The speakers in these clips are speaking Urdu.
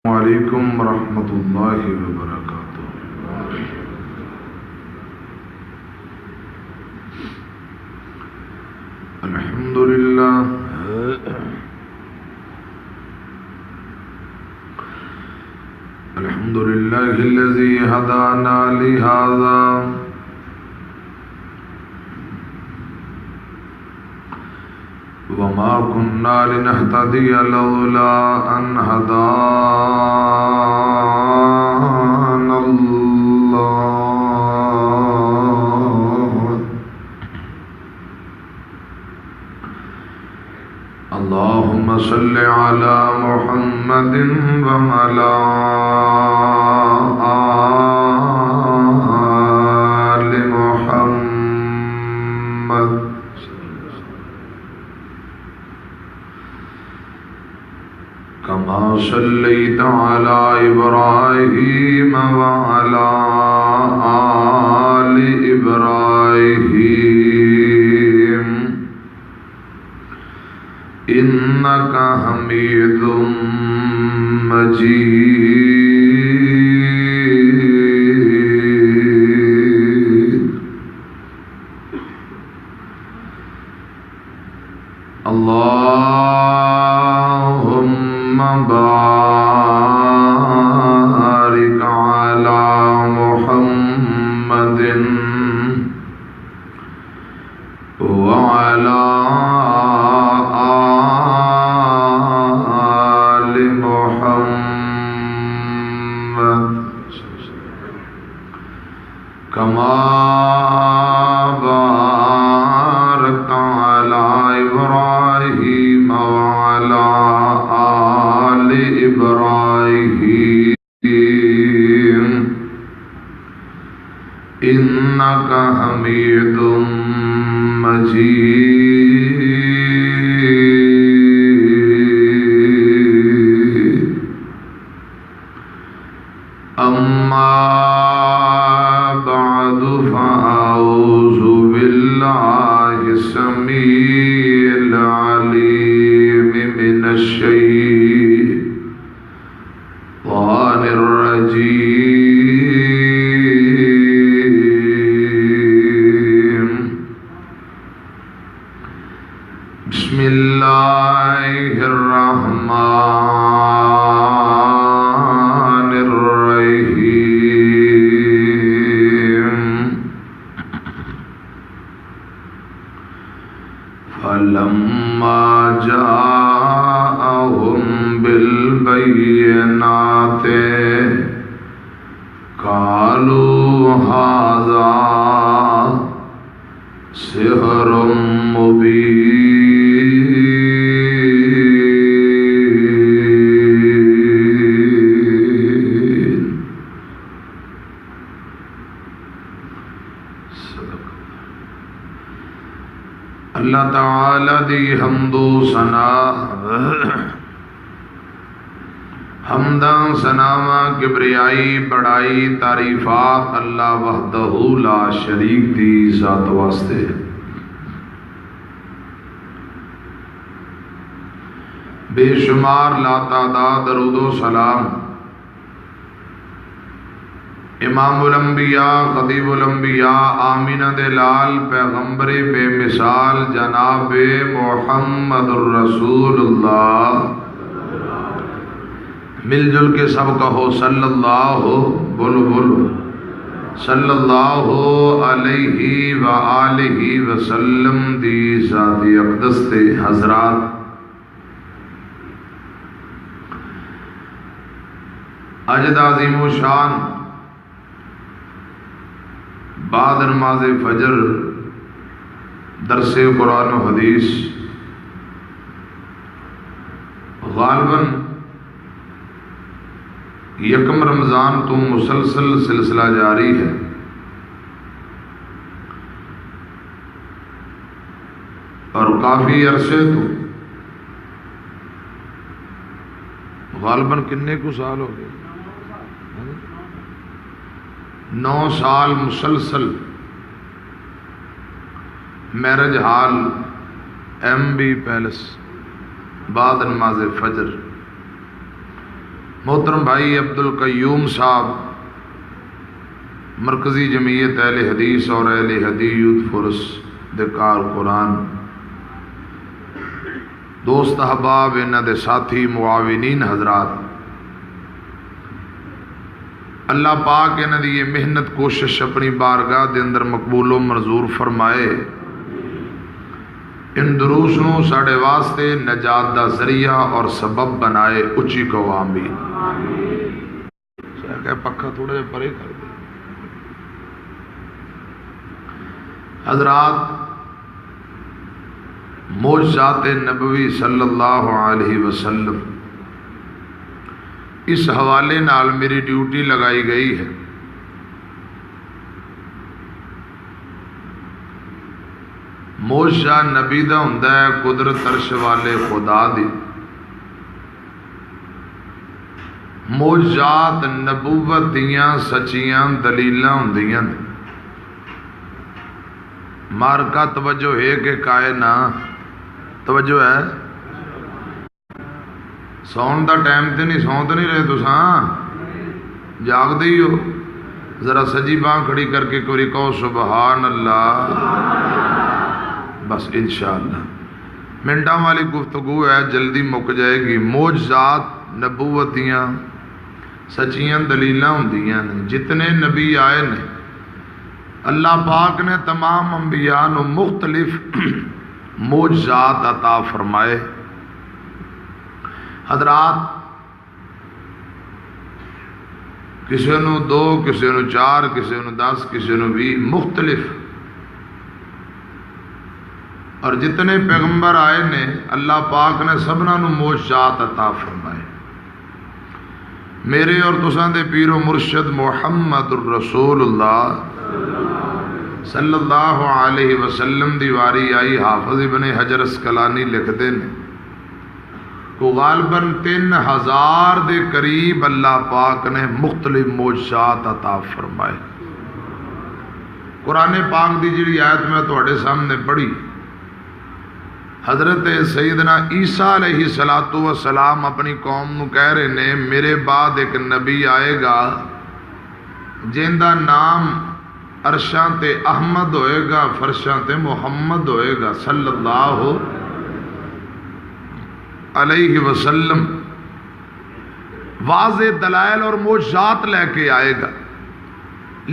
وعلیکم ورحمۃ اللہ وبرکاتہ۔ الحمد للہ الذی ہدانا لہذا وما كنا لنهتدي لولا أن هدانا الله اللهم صل على محمد وعلى آل محمد كما صليت على إبراهيم وعلى آل إبراهيم إنك حميد مجيد اللهم بارك على محمد وعلى آل محمد كما باركت على إبراهيم وعلى آل إبراهيم إنك حميد مجيد أما بعد فأعوذ بالله السميع العليم من الشيطان الرجيم بسم الله الرحمن الرحيم فلما جاءهم بالبينات قالوا هذا سحر مبين۔ اللہ تعالی دی حمد و ثنا حمداں ثناواں کبریائی بڑائی تعریفات اللہ وحدہ لا شریک دی ذات واسطے۔ بے شمار لا تعداد درود و سلام امام الانبیاء خطیب الانبیاء آمینہ دلال پیغمبر بے مثال جناب محمد الرسول اللہ، مل جل کے سب کہو صلی اللہ بولو بولو صلی اللہ علیہ وآلہ وسلم دی ذات اقدس تے حضرات، اجد عظیم و شان بعد نماز فجر درس قرآن و حدیث غالباً یکم رمضان تو مسلسل سلسلہ جاری ہے، اور کافی عرصے تو غالباً کتنے کو سال ہو گئے، 9 سال مسلسل marriage hall M B palace بعد نماز فجر محترم بھائی عبد القیوم صاحب مرکزی جمعیت اہل حدیث اور اہل حدیث یوتھ فورس دے کارکنان، دوست احباب، انہاں دے ساتھی معاونین حضرات، اللہ پاک انہاں دی یہ محنت کوشش اپنی بارگاہ دے اندر مقبول و منظور فرمائے، ان دروس نو ساڑے واسطے نجات دا ذریعہ اور سبب بنائے، اچھی کو آمین۔ پکھا تھوڑا جا پرے کر دے۔ حضرات، معجزات نبوی صلی اللہ علیہ وسلم، اس حوالے نال میری ڈیوٹی لگائی گئی ہے۔ معجزہ نبی دا ہوندا ہے قدرت عرش والے خدا دی، معجزات نبوت دیاں سچیاں دلیلاں ہوندیاں نے۔ مارکا توجہ ہے کہ کائنا توجہ ہے؟ سون دا ٹائم تے نہیں، سون تے نہیں رہے تساں، جاگ دے ہی ہو؟ ذرا سجی باں کھڑی کر کے کوئی کہو سبحان اللہ، بس انشاءاللہ۔ منٹاں والی گفتگو ہے، جلدی مک جائے گی۔ معجزات نبوتیاں سچیاں دلیلاں ہوندیاں نے۔ جتنے نبی آئے نے اللہ پاک نے تمام انبیاء نو مختلف معجزات عطا فرمائے۔ حضرات، کسی نو 2، کسی نو 4، کسی نو 10، کسی نو 20 مختلف، اور جتنے پیغمبر آئے نے اللہ پاک نے سبنا نو معجزات عطا فرمائے۔ میرے اور تساں دے پیر و مرشد محمد الرسول اللہ صلی اللہ علیہ وسلم دی واری آئی، حافظ ابن حجر اسقلانی لکھتے ہیں کو غالباً 3000 دے قریب اللہ پاک نے مختلف معجزات عطا فرمائے۔ قرآن پاک دی جڑی آیت میں تواڈے سامنے پڑھی، حضرت سیدنا عیسیٰ علیہ السلام اپنی قوم نو کہہ رہے نے میرے بعد ایک نبی آئے گا جن دا نام عرشاں تے احمد ہوئے گا، فرشاں تے محمد ہوئے گا صلی اللہ علیہ وسلم۔ واضح دلائل اور معجزات لے کے آئے گا،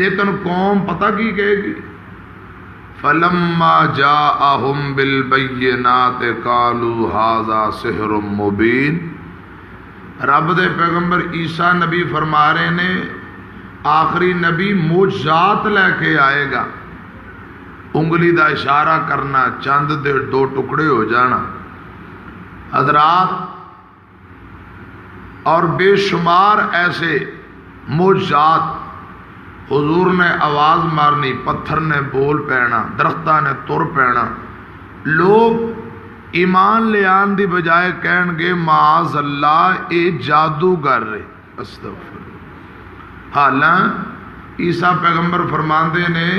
لیکن قوم پتہ کی کہے گی؟ فَلَمَّا جَاءَهُمْ بِالْبَيِّنَاتِ قَالُوا هَذَا سِحْرٌ مُبِينٌ۔ رب دے پیغمبر عیسیٰ نبی فرما رہے نے آخری نبی معجزات لے کے آئے گا، انگلی دا اشارہ کرنا، چاند دے 2 ٹکڑے ہو جانا۔ حضرات، اور بے شمار ایسے معجزات، حضور نے آواز مارنی، پتھر نے بول پینا، درختہ نے تر پینا، لوگ ایمان لے آن دی بجائے کہن گے معاذ اللہ اے جادوگر رہے، استغفر۔ حالاں عیسیٰ پیغمبر فرماندے نے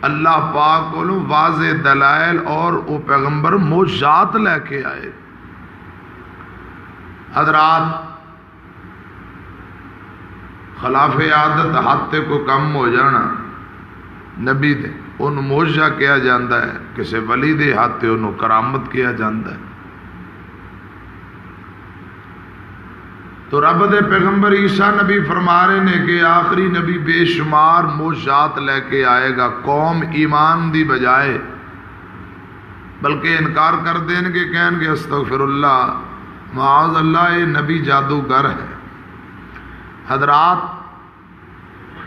اللہ پاک کو واضح دلائل اور وہ پیغمبر معجزات لے کے آئے۔ حضرات، خلاف عادت ہاتھے کو کم ہو جانا نبی دے ان معجزہ کیا جاندہ ہے، کسی ولی دے ہاتھے انہوں کرامت کیا جاندہ ہے۔ تو رب دے پیغمبر عیسیٰ نبی فرما رہے نے کہ آخری نبی بے شمار معجزات لے کے آئے گا، قوم ایمان دی بجائے بلکہ انکار کر دیں گے، کہیں گے استغفر اللہ، معاذ اللہ یہ نبی جادوگر ہے۔ حضرات،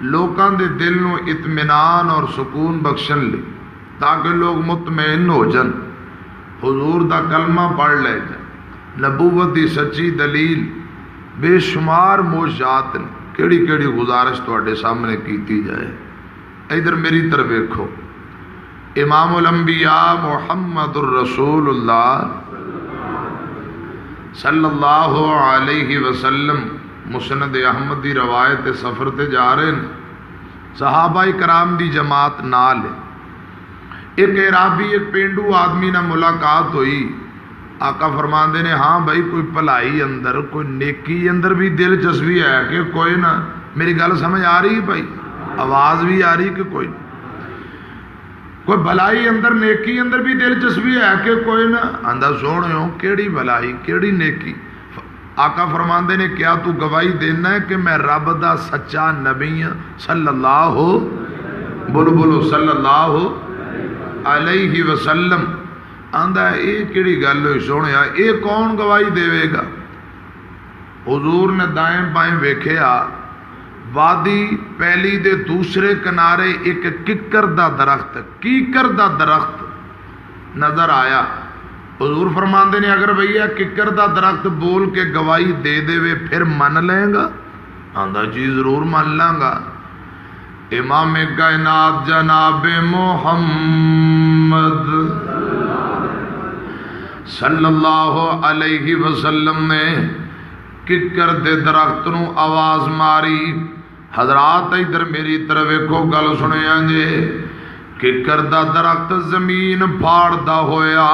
لوکاں دے دل نو اطمینان اور سکون بخشن لی تاکہ لوگ مطمئن ہو جن، حضور دا کلمہ پڑھ لے جن، نبوت دی سچی دلیل بے شمار معجزات نے، کیڑی کیڑی گزارش تواڈے سامنے کیتی جائے۔ ادھر میری طرف دیکھو، امام الانبیاء محمد الرسول اللہ صلی اللہ علیہ وسلم مسند احمد دی روایت سفر تے جا رہے ہیں، صحابہ کرام دی جماعت نال، ایک عرابی ایک پینڈو آدمی نہ ملاقات ہوئی، آقا فرماندے نے ہاں بھائی کوئی بھلائی اندر کوئی نیکی اندر بھی دلچسپی ہے کہ کوئی نہ. میری گل سمجھ آ رہی بھائی؟ آواز بھی آ رہی کہ کوئی کوئی بھلائی اندر نیکی اندر بھی دلچسپی ہے کہ کوئی نہ. آندا سوہنیو کیڑی بھلائی کیڑی نیکی؟ آقا فرماندے نے کیا تو گواہی دینا ہے کہ میں رب دا سچا نبی ہوں صلی اللہ بولو بولو صلی اللہ علیہ وسلم. آندا یہ کیڑی گل ہوئی سونیا یہ کون گواہی دے گا؟ حضور نے دائیں بائیں ویکھیا وادی پہلی دے دوسرے کنارے ایک ککر دا درخت کیکر دا درخت نظر آیا. حضور فرماندے نے اگر بھیا ککر دا درخت بول کے گواہی دے دے وے پھر من لیں گا؟ آندا جی ضرور من لاں گا. امام کائنات جناب محمد صلی اللہ علیہ وسلم نے ککر دے درخت نو آواز ماری. حضرات ادھر میری طرف ویکھو گل سنیا جے. ککر دا درخت زمین پھاڑدا ہویا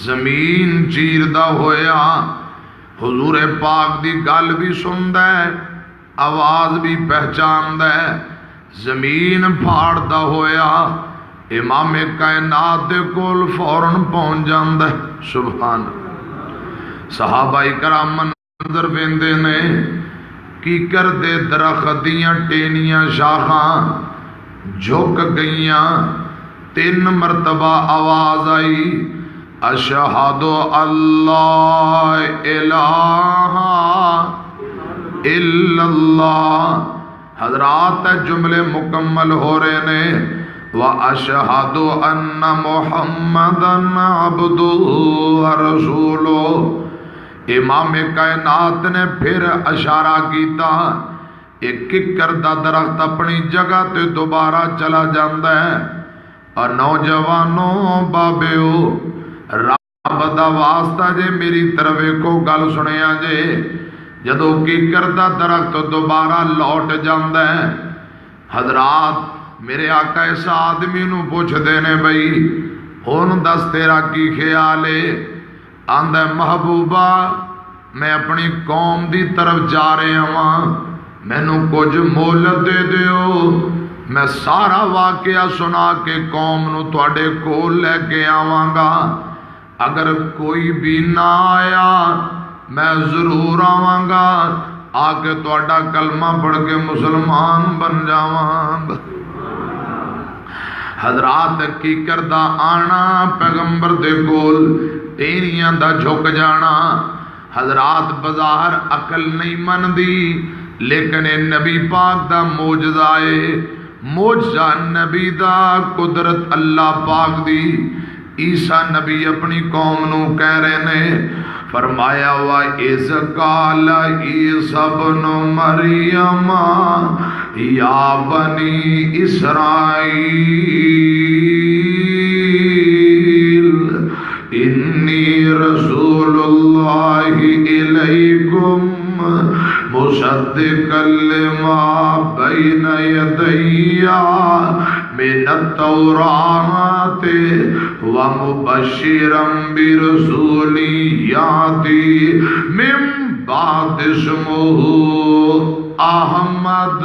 زمین چیردا ہویا حضور پاک دی گل بھی سندا ہے آواز بھی پہچاندا ہے. زمین پھاڑدا ہویا امام کائنات دے کول فوراً پہنچ جاندا ہے. سبحان. صحابہ کرام منظر ویندے نے کیکر دے درخت دیاں ٹینیاں شاخاں جھک گئیاں. 3 مرتبہ آواز آئی اشہد اللہ الہ الا اللہ. حضرات جملے مکمل ہو رہے نے وَأَشْهَدُ أَنَّ مُحَمَّدًا عَبْدُهُ وَرَسُولُهُ. امام کائنات نے پھر اشارہ کیتا ایک ککر دا درخت اپنی جگہ تے دوبارہ چلا جاندا ہے. اور نوجوانوں بابیو رب دا واسطہ جے میری طرف کو گل سنیا جے جدو ککر دا درخت دوبارہ لوٹ جاندا ہے. حضرات میرے آقا اس آدمی نو پوچھ دینے بھئی ہون دس تیرا کی خیال ہے؟ آندہ محبوبہ میں اپنی قوم دی طرف جا رہے ہوں میں نو کچھ مہلت دے دیو میں سارا واقعہ سنا کے قوم نو تواڈے کول لے کے آواں گا. اگر کوئی بھی نہ آیا میں ضرور آواں گا آ کے تواڈا کلمہ پڑھ کے مسلمان بن جاواں گا. حضرات کی کردہ آنا پیغمبر دے کول تیریاں دا جھک جانا. حضرات بظاہر عقل نہیں من دی لیکن نبی پاک دا معجزہ ہے. معجزہ نبی دا قدرت اللہ پاک دی. عیسیٰ نبی اپنی قوم نو کہہ رہے نے فرمایا وَإِذْ قَالَ عِيسَى ابْنُ مَرْيَمَ يَا بَنِي إِسْرَائِيلَ إِنِّي رَسُولُ اللَّهِ إِلَيْكُمْ مُصَدِّقًا لِمَا بَيْنَ يَدَيَّ مِنَ التَّوْرَاةِ وَمُبَشِّرًا بِرَسُولٍ يَأْتِي مِن بَعْدِ اسْمُهُ أَحْمَدُ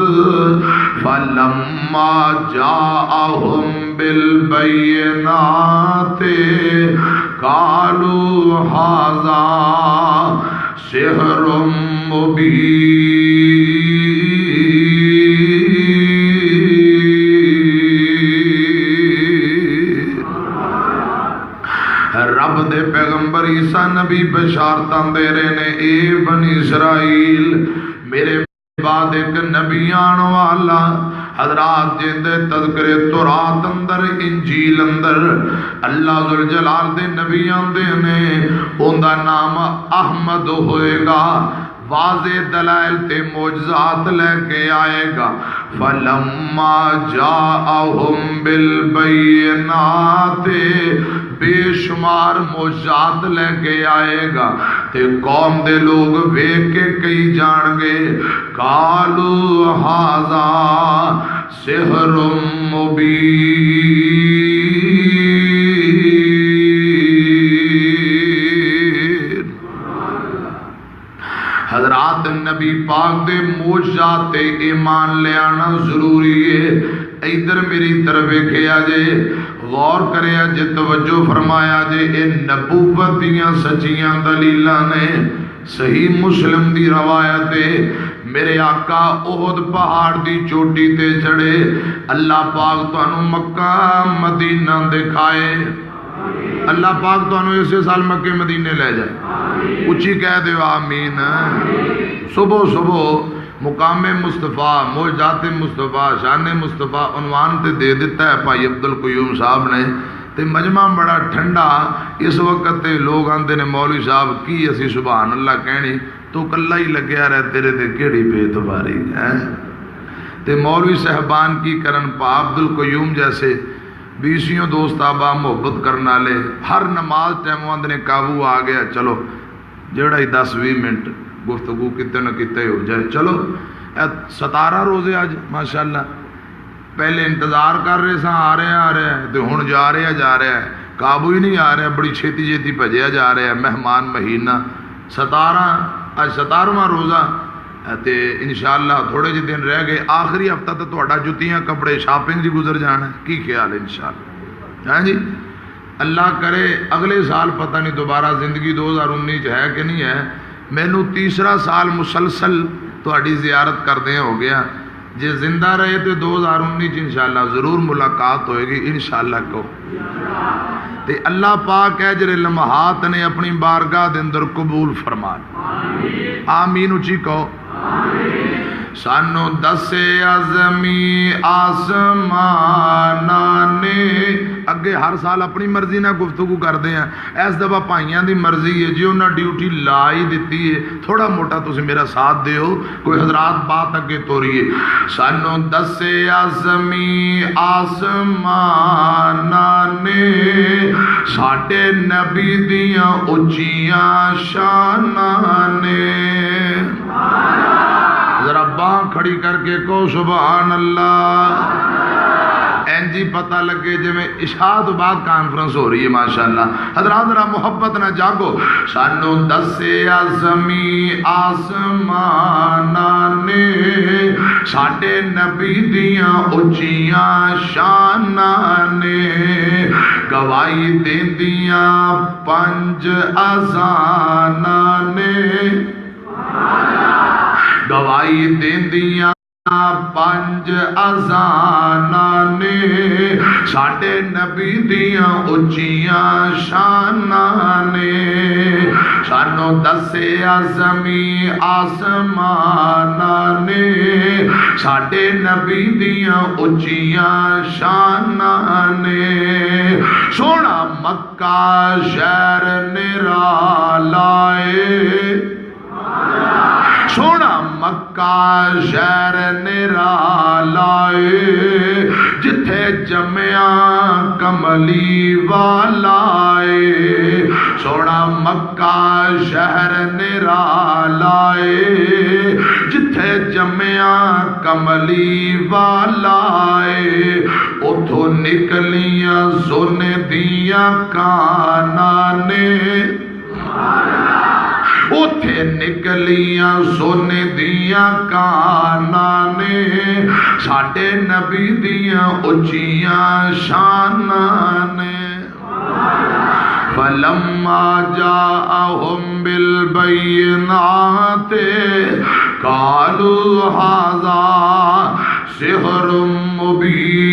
فَلَمَّا جَاءَهُم بِالْبَيِّنَاتِ قَالُوا هَذَا سِحْرٌ مُبِينٌ. رب دے پیغمبر عیسیٰ نبی بشارتاں دے رہے نے اے بنی اسرائیل میرے بعد ایک نبی آن والا. حضرات جندے تذکرے تورات اندر انجیل اندر اللہ ذوالجلال دے نبی آندے نے ان دا نام احمد ہوئے گا. واضح دلائل تے معجزات لے کے آئے گا. فَلَمَّا جَاءَهُمْ بِالْبَيِّنَاتِ بے شمار معجزات لے کے آئے گا تے قوم دے لوگ ویکھ کے کئی جان گے قَالُوا هَذَا سِحْرٌ مُبِينٌ. حضرات نبی پاک دے معجزات تے ایمان لے آنا ضروری ہے۔ ادھر میری طرف ویکھیا جے، غور کریا جے، توجہ فرمایا جے، اے نبوت دیاں سچیاں دلیلاں نے۔ صحیح مسلم دی روایت ہے، میرے آقا احد پہاڑ دی چوٹی تے چڑھے، اللہ پاک تانوں مکہ مدینہ دکھائے۔ اللہ پاک تانوں اسے سال مکہ مدینے لے جائے، اچھی کہہ دیو آمین۔ صبح صبح مقام مصطفیٰ، معجزات مصطفیٰ، شان مصطفیٰ عنوان تے دے دیتا ہے بھائی عبدالقیوم صاحب نے، تے مجمع بڑا ٹھنڈا اس وقت تے لوگ آندے نے مولوی صاحب کی اسی سبحان اللہ کہنی، تو کلا ہی لگیا رہے تیرے تے کیڑی بے اعتباری ہے۔ تے مولوی صاحبان کی کرن پا عبدالقیوم جیسے بیسیوں دوست آبا محبت کرنا لے، ہر نماز ٹائم آندے نے قابو آ گیا، چلو جڑا ہی 10-20 منٹ گفتگو کتے نہ کتے ہو جائے، چلو 17 روزے آج ماشاءاللہ، پہلے انتظار کر رہے سا آ رہے ہیں تو ہن جا رہے ہیں، قابو ہی نہیں آ رہا، بڑی چھیتی بھجیا جا رہا ہے۔ مہمان مہینہ 17واں روزہ تے انشاءاللہ تھوڑے جی دن رہ گئے، آخری ہفتہ تو تہاڈا جتیاں کپڑے شاپنگ جی گزر جانا ہے، کی خیال ہے انشاءاللہ؟ ہاں جی، اللہ کرے اگلے سال پتہ نہیں دوبارہ زندگی 2019 ہے کہ نہیں ہے، مینوں تیسرا سال مسلسل تہاڈی زیارت کردے ہو گیا، جے زندہ رہے تو 2019 انشاءاللہ ضرور ملاقات ہوئے گی انشاءاللہ کو۔ تے اللہ پاک ہے جڑے لمحات نے اپنی بارگاہ دے اندر قبول فرما، آمین اچھی کہو۔ سانو دسے عظمی آسمانہ نے، اگے ہر سال اپنی مرضی نہ گفتگو کرتے ہیں، اس دفعہ بھائیاں دی مرضی ہے جی انہاں ڈیوٹی لا ہی دیتی ہے، تھوڑا موٹا تسی میرا ساتھ دیو، کوئی حضرات بات اگے توریے۔ سانو دسے عظمی آسمانہ نے، ساڈے نبی دیاں اچیاں شاناں نے، ذرا باں کھڑی کر کے کہو سبحان اللہ، این جی پتہ لگے جی میں عشاء تو بعد کانفرنس ہو رہی ہے ماشاءاللہ۔ حضرات ذرا محبت نہ جاگو۔ سانو دسے عظمی آسمانہ نے، ساڈے نبی دیاں اچیاں شاناں نے، گواہی دیندیاں 5 اذاناں نے، گواہی دیندیاں 5 اذاناں نے، ساڈے نبی دیاں اچیاں شاناں نے، سانو دسے عظمی آسماناں نے، ساڈے نبی دیاں اچیاں شاناں نے، سونا مکہ شہر نرالا ہے، سونا مکہ شہر نرالا ہے، جتھے جمیا کملی والا ہے، سونا مکہ شہر نرالا ہے، جتھے جمیا کملی والا ہے، اتھوں نکلیاں سونے دیاں کاناں نے، اوتھے نکلیاں سونے دیاں کاناں نے، ساڈے نبی دیاں اچیاں شاناں نے۔ فلما جاءہم بالبینات قالوا ھذا سحر مبین۔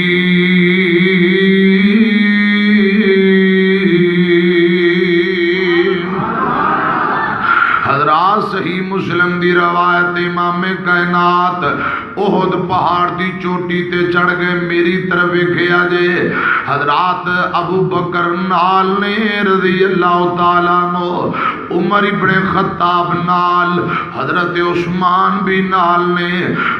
صحیح مسلم دی روایت، امام کائنات احد پہاڑ دی چوٹی تے چڑھ گئے، میری طرف ویکھیا جے، حضرات ابو بکر نال نے رضی اللہ تعالیٰ عنہ، عمر ابن خطاب نال، حضرت عثمان بھی نال نے،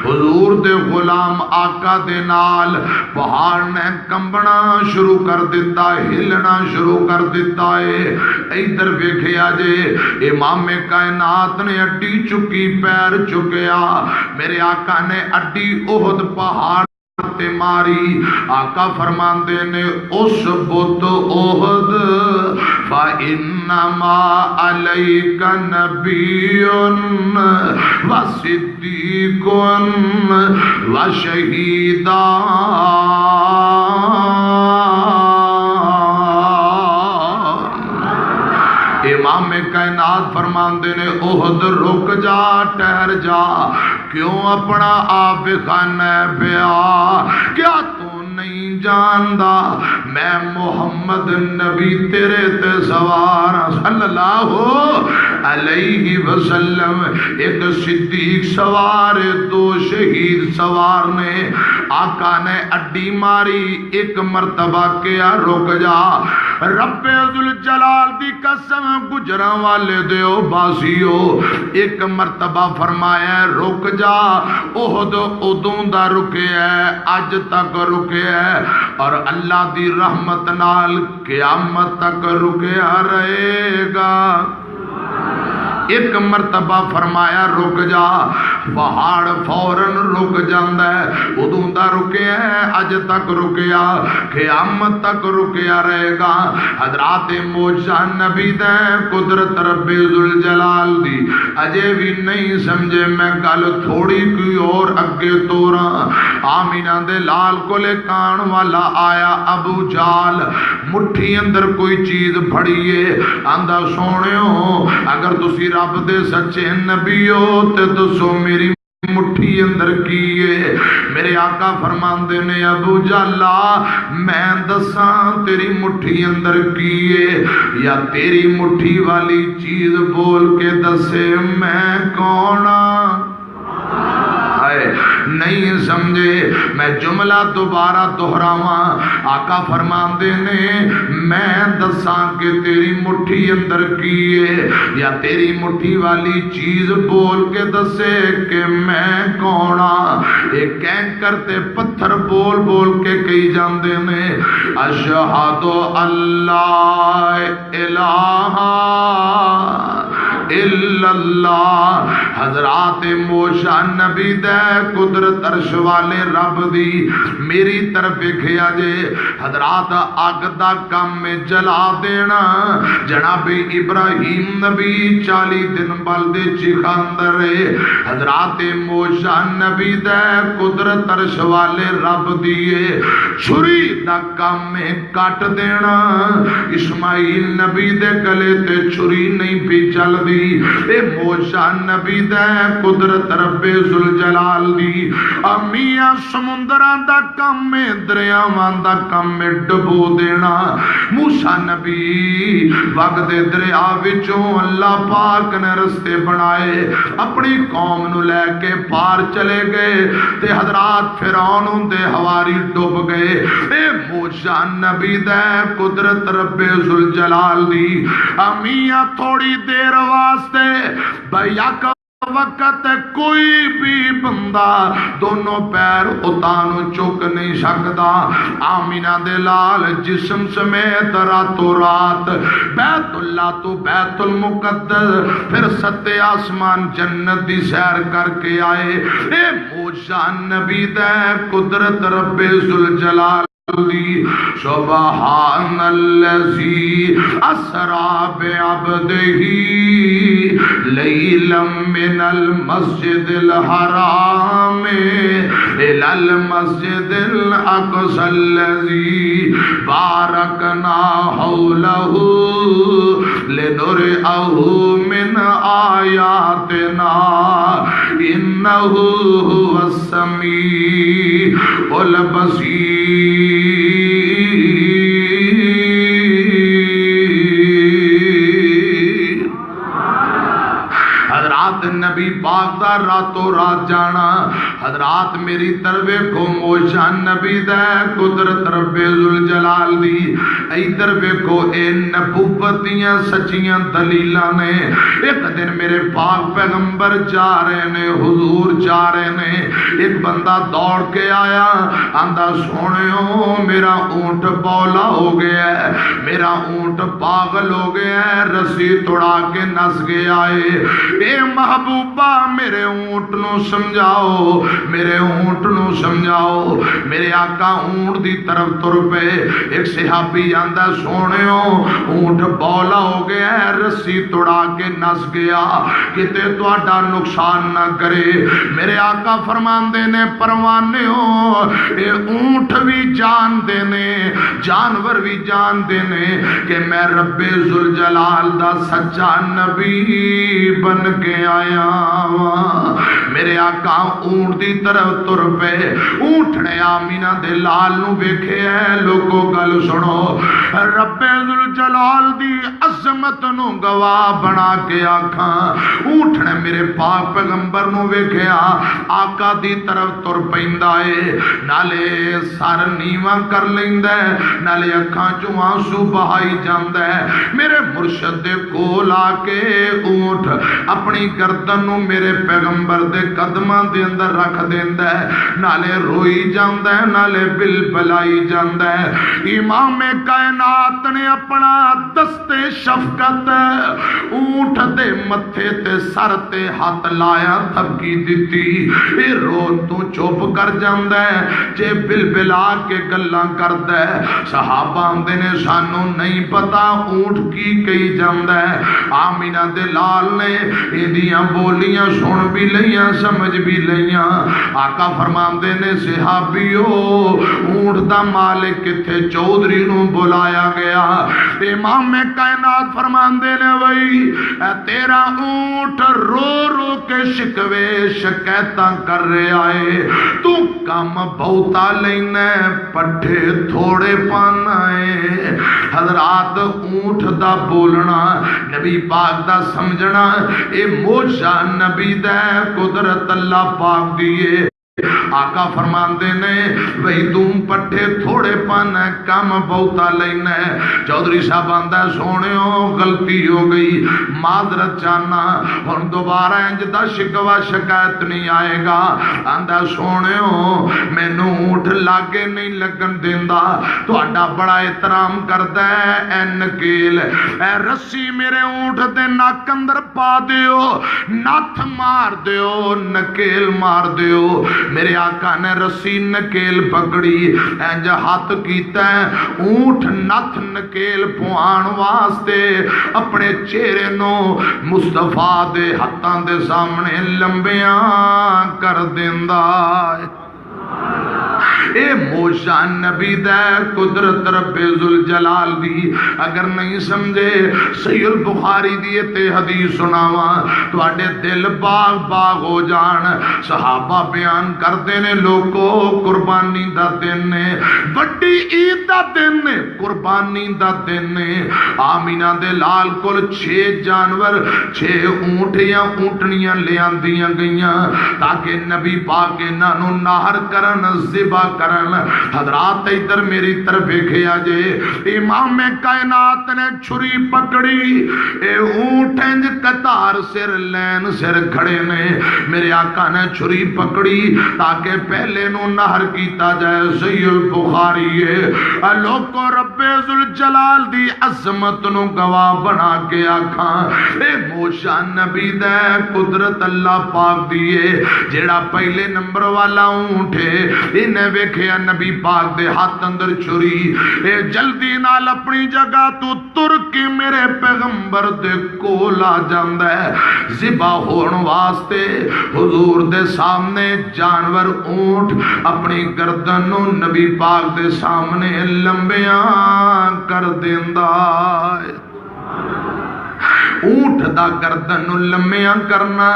حضور دے غلام آقا دے نال، پہاڑ نے کمبنا شروع کر دیتا ہے، ہلنا شروع کر دیتا ہے۔ ادھر ویکھیا جے، امام کائنات نے اڈی چکی پیر چکیا، میرے آقا نے اڈی احد پہاڑ تے ماری. آقا فرماندے نے اس بت احد فَإِنَّمَا عَلَيْكَ نَبِيٌّ وَصِدِّيقٌ وَشَهِيدًا. امام کائنات فرماندے نے احد رک جا ٹھہر جا. کیوں اپنا آپ خانہ پیا؟ کیا تو نہیں جاندا میں محمد نبی تیرے تے سوار صلی اللہ علیہ وسلم. ایک صدیق سوار دو شہید سوار نے. آقا نے اڈی ماری ایک مرتبہ کیا رک جا. رب ذوالجلال دی قسم گجراں والے دیو باسیو ایک مرتبہ فرمایا رک جا. احد ادوں دا رکیا ہے اج تک رکیا ہے اور اللہ دی رحمت نال قیامت تک رکیا رہے گا. ایک مرتبہ فرمایا رک جا. پہاڑ فوراً رک جاندہ ہے. ادوں دا رکیا ہے اج تک رکیا قیامت تک رکیا رہے گا. حضرات موجزہ نبی دے قدرت رب ذوالجلال دی اجے بھی نہیں سمجھے. میں گل تھوڑی کوئی اور اگے توڑا. آمینہ دے لال کو لے کان والا آیا ابو جال مٹھی اندر کوئی چیز پھڑیے. آندہ سونیوں اگر تسی رب دے سچے نبی ہو تے دسو میری مٹھی اندر کیے. میرے آقا فرماندے نے ابو جالا میں دساں تیری مٹھی اندر کیے یا تیری مٹھی والی چیز بول کے دسے میں کونا نہیں سمجھے. میں جملہ دوبارہ دہراواں. آقا فرماندے نے میں دساں کہ تیری مٹھی اندر کیے یا تیری مٹھی والی چیز بول کے دسے کہ میں کونا. ایک کینکر تے پتھر بول بول کے کئی جاندے نے اشہد اللہ الہ الا اللہ. حضرات موشا نبی دے قدرت عرش والے رب دی میری طرف کھیا جے. حضرات آگ دا کام میں جلا دینا. جناب ابراہیم نبی 40 دن بلدے چیخاندر رہے. حضرات موشا نبی دے قدرت عرش والے رب دیے چھری دا کام میں کٹ دینا. اسماعیل نبی دے گلے تے چھری نہیں پی چل دی. اے موشا نبی دے قدرت رب ذوالجلال دی امیاں سمندران دا کم میں دریاوان دا کم میں ڈبو دینا. موسیٰ نبی وقت دریا وچوں اللہ پاک نے رستے بنائے اپنی قوم نو لے کے پار چلے گئے تے حضرات فرعون دے ہواری ڈوب گئے. اے موسیٰ نبی دے قدرت رب ذوالجلال دی امیاں تھوڑی دیر واسطے بیاک وقت کوئی بھی بندہ دونوں پیر اتانو چک نہیں سکتا. آمینہ دے لال جسم سمیت راتو رات بیت اللہ تو بیت المقدس پھر ستے آسمان جنت دی سیر کر کے آئے. اے موسیٰ نبی دے قدرت رب ذوالجلال سبحان الذی اسری بعبدہ لیلا من المسجد الحرام الی المسجد الاقصی الذی بارکنا حولہ لنرئہ من آیاتنا انہ هو السمیع البصیر. حضرات نبی پاک دا راتو رات جانا. حضرات میری طرف کو موشا نبی دے قدرت رب ذوالجلال دی ادھر ویکھو اے نبوتیاں سچیاں دلیلاں نے. ایک دن میرے پاک پیغمبر جا رہے نے حضور جا رہے نے. ایک بندہ دوڑ کے آیا آندہ سونیوں میرا اونٹ بولا ہو گیا ہے میرا اونٹ پاگل ہو گیا ہے رسی توڑا کے نس گیا ہے. اے محبوبہ میرے اونٹ نو سمجھاؤ، میرے اونٹ نو سمجھاؤ۔ میرے آقا اونٹ دی طرف تر پے، ایک صحابی آندا سونےو اونٹ بولا ہو گیا ہے، رسی توڑا کے نس گیا، کتے تہاڈا نقصان نہ کرے۔ میرے آقا فرماندے نے پروانے ہو، اے اونٹ بھی جان دے نے، جانور بھی جان دے نے کہ میں رب ذوالجلال دا سچا نبی بن کے آیا ہاں۔ میرے آقا اونٹ دی طرف تر پے، اونٹ نے آمینہ دے لال نو ویکھے ہے۔ لوگو گل سنو، رب ذوالجلال دی عظمت نو گواہ بنا کے آکھاں، اونٹ نے میرے پاک پیغمبر نو ویکھیا، آقا دی طرف تر پیندا ہے، نالے سر نیواں کر لیندا ہے، نالے اکھاں چوں آنسو بہائی جاندا ہے۔ میرے مرشد دے کول آ کے اونٹ اپنی گردن نو میرے پیغمبر دے قدماں دے اندر رکھ دیندا ہے، نالے روئی جاندا ہے، نالے بل بلائی جاندا ہے۔ امام کائنات نے اپنا دستے شفقت اونٹ دے متھے تے سر تے ہاتھ لایا، تھپکی دتی، اے رو تو چپ کر جاندا ہے، جے بل بلا کے گلاں کردا ہے۔ صحابہ آندے نے سانو نہیں پتا اونٹ کی کہی جاندا ہے۔ آمینہ دے لال نے ایدیاں بولیاں سن بھی لیاں، سمجھ بھی لیاں۔ آقا فرماندے نے صحابیو اونٹ دا مالک کتھے؟ چودھری نو بلایا گیا۔ امام کائنات فرماندے نے وہی تیرا اونٹ رو رو کے شکوے شکایتاں کر رہا ہے، تو کم بہتا لینا پٹھے تھوڑے پانا ہے۔ حضرات اونٹ دا بولنا، نبی پاک دا سمجھنا، اے موجہ نبی دا قدرت اللہ پاک دیئے۔ آقا فرماندے نے وہی تم پٹھے تھوڑے پانا ہے، کم بہتا لینا ہے۔ چودھری صاحب آندہ سونےو غلطی ہو گئی، معذرت چاہنا، ہن دوبارہ انج دا شکوہ شکایت نہیں آئے گا۔ آندہ سونےو مینو اونٹ لاگے نہیں لگن دیندا، تہاڈا بڑا احترام کردا ہے، اے نکیل اے رسی میرے اونٹ دے ناک اندر پا دیو، ناتھ مار دیو، نکیل مار دیو۔ میرے آقا نے رسی نکیل پکڑی، انج ہاتھ کیتا ہے، اونٹ نتھ نکیل پوان واسطے اپنے چہرے نو مصطفیٰ دے ہاتھاں دے سامنے لمبیاں کر دیندا ہے۔ اے موجہ نبی دے قدرت رب ذوالجلال دی۔ اگر نہیں سمجھے صحیح البخاری دی تے حدیث سناواں، تواڈے دل باغ باغ ہو جان۔ صحابہ بیان کردے نے لوگو قربانی دا دن نے، بڑی عید دا دن نے، قربانی دا دن نے۔ آمینہ دے لال کول 6 جانور، 6 اونٹ یا اونٹنیاں لے آندیاں گئیاں تاکہ نبی پاک انہاں نو نہر کرن، ذبح کرن۔ حضرات ادھر میری طرف دیکھیا جے، امام کائنات نے چھری پکڑی، اے اونٹ انج قطار سر لین سر کھڑے نے، میرے آقا نے چھری پکڑی تاکہ پہلے نو نہر کیتا جائے۔ صحیح البخاری ہے۔ لوگو رب ذوالجلال دی عظمت نو گواہ بنا کے آکھاں، اے موشا نبی دے قدرت اللہ پاک دیئے، جیڑا پہلے نمبر والا اونٹ ہے، انہیں ویکھیا نبی پاک دے ہاتھ اندر چھری، اے جلدی نال اپنی جگہ تو تر کے میرے پیغمبر دے کول آ جاندا ہے ذبح ہون واسطے۔ حضور دے سامنے جانور اونٹ اپنی گردن نو نبی پاک دے سامنے لمبیاں کر دیندا ہے۔ اونٹ دا گردن نو لمیاں کرنا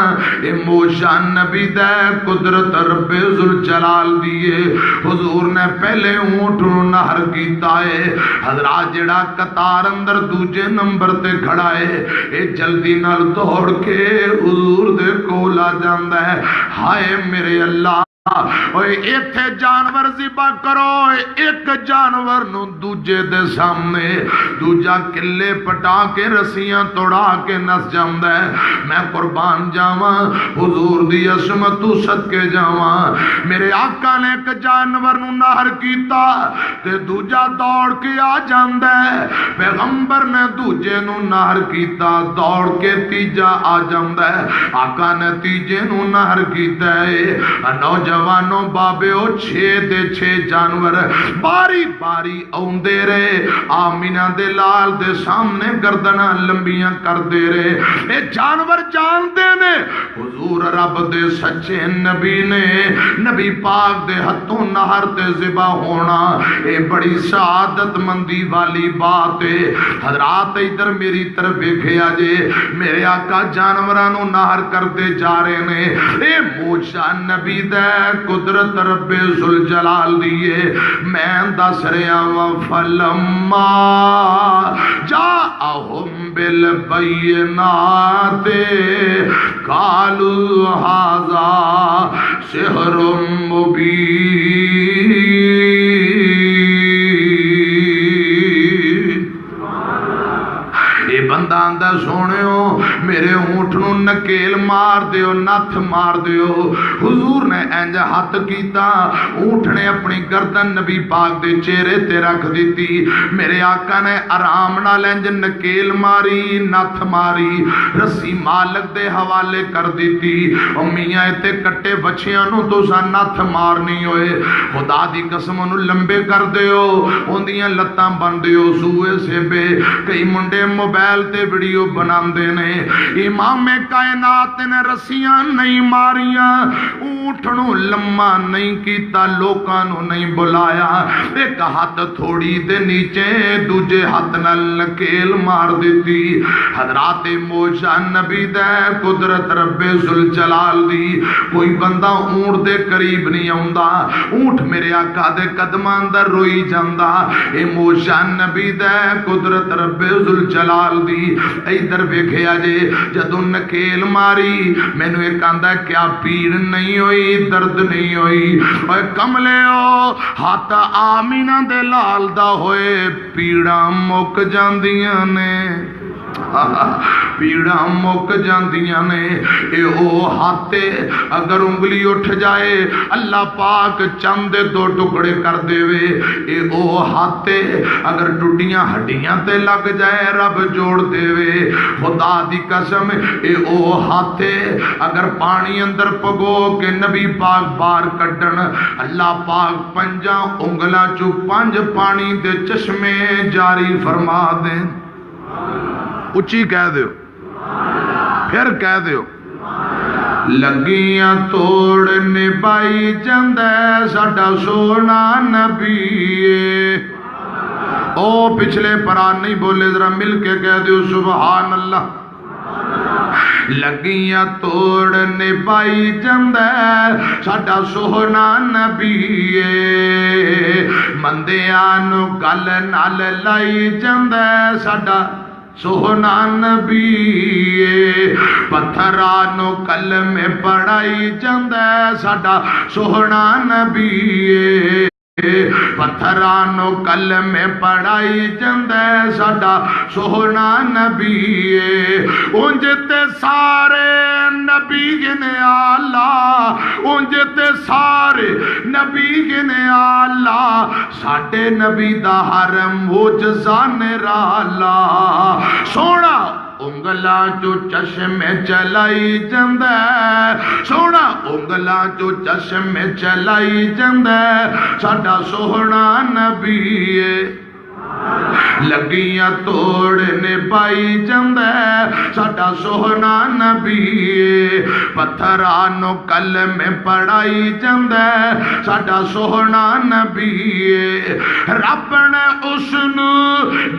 اے موشا نبی دے قدرت رب ذوالجلال دیئے۔ حضور نے پہلے اونٹ نو نہر کیتا ہے، حضرات جڑا قطار اندر دوجے نمبر تے کھڑا ہے، اے جلدی نال دوڑ کے حضور دے کول آ جاندا ہے۔ ہائے میرے اللہ، اوے ایتھے جانور ذبح کرو، ایک جانور نو دوجے دے سامنے دوجا کلے پٹا کے رسیاں توڑا کے نس جاندا ہے۔ میں قربان جاواں حضور دی عظمت تو صدقے جاواں، میرے آقا نے ایک جانور نو نہر کیتا تے دوجا دوڑ کے آ جاندا ہے، پیغمبر نے دوجے نو نہر کیتا دوڑ کے تیجا آ جاندا ہے، آقا نے تیجے نو نہر کیتا ہے۔ نوجوانوں بابیو 6 دے 6 جانور باری باری اوندے رہے، آمینہ دے لال دے سامنے گردنا لمبیاں کر دے رہے۔ اے جانور جانتے نے حضور رب دے سچے نبی نے نبی پاک دے ہتھوں نہر تے ذبح ہونا، اے بڑی سعادت مندی والی بات ہے۔ حضرات ادھر میری طرف دیکھیا جے، میرے آقا جانوراں نو نہر کرتے جا رہے نے، اے موجزہ نبی دے قدرت رب ذوالجلال دیے۔ میں دس رہا ہوں فلما جاءہم بالبینات قالوا ھذا سحر مبین۔ اے بندہ آندا سونےو میرے اونٹ نو نکیل مار دیو، نتھ مار دیو۔ حضور نے انج ہاتھ کیتا، اونٹ نے اپنی گردن نبی پاک دے چہرے تے رکھ دیتی، میرے آقا نے آرام نال انج نکیل ماری، نتھ ماری، رسی مالک دے حوالے کر دیتی۔ او میاں تے کٹے بچیاں نو تساں نتھ مارنی ہوئے، خدا دی قسم انہوں لمبے کر دیو، اوندیاں لتاں بن دیو، سوئے سے بے کئی منڈے موبائل تے ویڈیو بناندے نے۔ امام کائنات نے رسیاں نہیں ماریاں، اونٹ نو لمما نہیں کیتا، لوکاں نو نہیں بلایا، ایک ہاتھ تھوڑی دے نیچے دوجے ہاتھ نال نکیل مار دیتی۔ حضرات موجزہ نبی دے قدرت رب ذوالجلال دی، کوئی بندہ اونٹ دے قریب نہیں آوندا، اونٹ میرے آقا دے قدماں اندر روئی جاندا۔ اے موجزہ نبی دے قدرت رب ذوالجلال دی۔ ادھر ویکھیا جے جدوں نکیل ماری مینوں ایک آندا کیا پیڑ نہیں ہوئی، درد نہیں ہوئی؟ اوے کملیو ہاتھ آمینہ دے لال دا ہوئے پیڑاں مک جاندیاں نے، پیڑاں مک جاندیاں نے۔ اے او ہاتھ اگر انگلی اٹھ جائے اللہ پاک چند 2 ٹکڑے کر دے وے، اے او ہاتھ اگر ٹوٹیاں ہڈیاں تے لگ جائے رب جوڑ دے وے۔ خدا دی قسم اے او ہاتھ اگر پانی اندر پگو کے نبی پاک بار کڈن اللہ پاک 5 انگلاں چوں 5 پانی دے چشمے جاری فرما دیں۔ اچھی کہہ دیو، پھر کہہ دیو۔ لگیاں توڑنے پائی جاندے ساڈا سونا نبی، او پچھلے پران نہیں بولے ذرا مل کے کہہ دیو سبحان اللہ۔ لگیاں توڑنے پائی جاندے ساڈا سونا نبی، مندیاں نو گل نال لائی جاندے ساڈا سونا نبی، پتھرانو کلمے پڑھائی جاندے ساڈا سونا نبی، پتھرانو کلمے پڑھائی جاندے ساڈا سونا نبی۔ اونج تے سارے نبی نے آلہ، اونج تے سارے نبی نے آلہ، ساڈے نبی دا ہر معجزہ نرالا، سونا انگلاں چو چشمے چلائی جاندے، سونا انگلاں چو چشمے چلائی جاندے ساڈا سونا نبی۔ لگیاں توڑنے پائی جاندے ساڈا سونا نبی، پتھرانو کلمے پڑھائی جاندے ساڈا سونا نبی۔ رب نے اس نو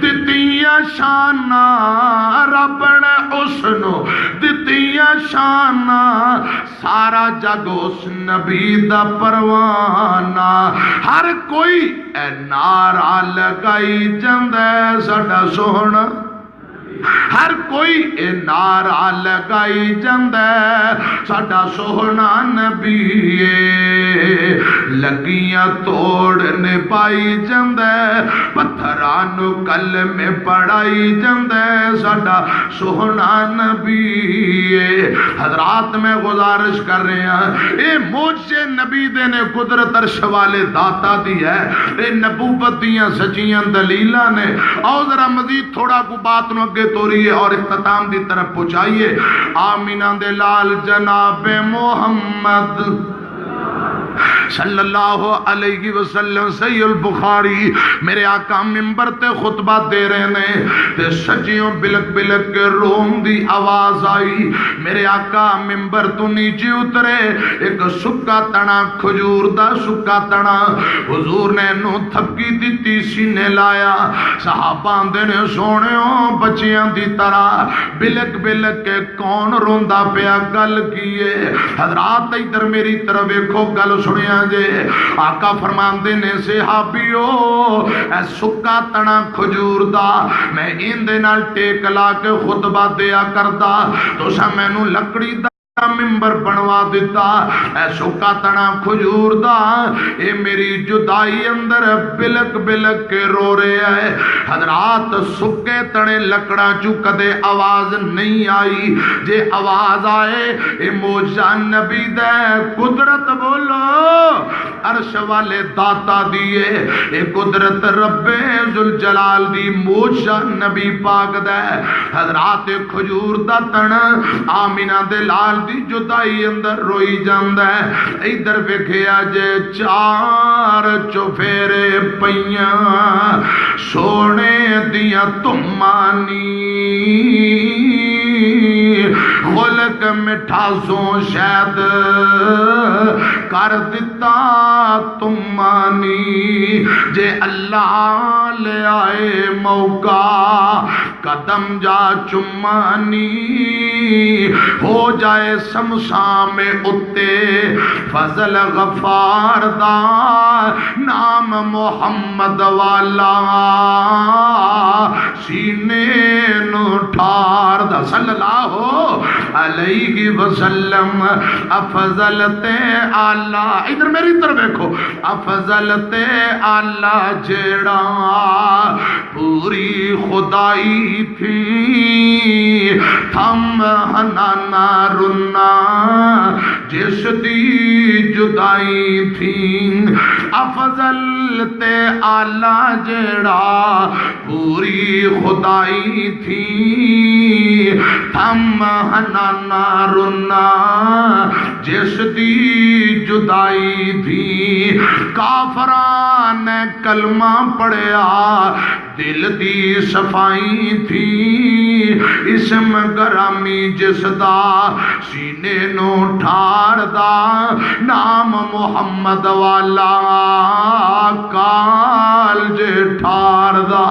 دتیاں شاناں، رب نے اس نو دتیاں شاناں، سارا جگ اس نبی دا پروانہ، ہر کوئی اے نعرہ لگائی جاندے ساڈا سونا۔ ہر کوئی اے نعرہ لگائی جاندہ ساڈا سوہنا نبی لگیاں توڑنے پائی جاندہ پتھرانو کلمے پڑھائی جاندہ ساڈا سوہنا نبی حضرات میں گزارش کر رہے ہیں اے موجے نبی دے نے قدرت عرش والے داتا دی ہے اے نبوت دیاں سچیاں دلیلہ نے اور ذرا مزید تھوڑا کو بات نو اگے توریے اور اختتام دی طرف پہنچائیے آمینہ دے لال جناب محمد صلی اللہ علیہ وسلم صحیح البخاری میرے آقا ممبر تے خطبہ دے رہے نے تے سجیوں بلک بلک کے روم دی آواز آئی میرے آقا ممبر تو نیچے اترے ایک سکا تنا کھجور دا سکا تنا حضور نے نو تھپکی دیتی سینے لایا صحابہ دے نے سونےوں بچیاں دی طرح بلک بلک کے کون روندہ پیا گل کیے حضرات ادھر میری طرف ایکھو گل سنیا جے آقا فرماندے نے صحابیو اے سکا تنا کھجور دا میں ان دے نال ٹیک لا کے خطبہ دیا کردا تو سا میں نو لکڑی دا ممبر بنوا دیتا اے سکا تنا کھجور دا اے میری جدائی اندر بلک بلک کے رو رہے ہیں حضرات سکے تنے لکڑا چو کدے آواز نہیں آئی جے آواز آئے اے موجہ نبی دے قدرت بولو عرش والے داتا دیئے اے قدرت رب ذوالجلال دی موجہ نبی پاک دے حضرات کھجور دا تنا آمینہ دے لال دی جدائی اندر روئی جاندہ ہے ادھر وکھیا جے چار چوفیرے پئیاں سونے دیا تمانی خلق مٹھا سو شاید کر دیتا تمانی جے اللہ لے آئے موقع قدم جا چمانی ہو جائے سمسام اتے فضل غفار دا نام محمد والا سینے نو ٹھار دا صلی اللہ علیہ وسلم افضل تے آلہ ادھر میری طرف دیکھو افضل تے آلہ جیڑا پوری خدائی تھی تھم ہنانا رنا جس دی جدائی تھی افضل تے آلہ جیڑا پوری خدائی تھی تھم ہنانا رنا جس دی جدائی تھی کافران نے کلمہ پڑھیا دل دی صفائی تھی اسم گرامی جس دا سینے نو ٹھار دا نام محمد والا کال جے ٹھار دا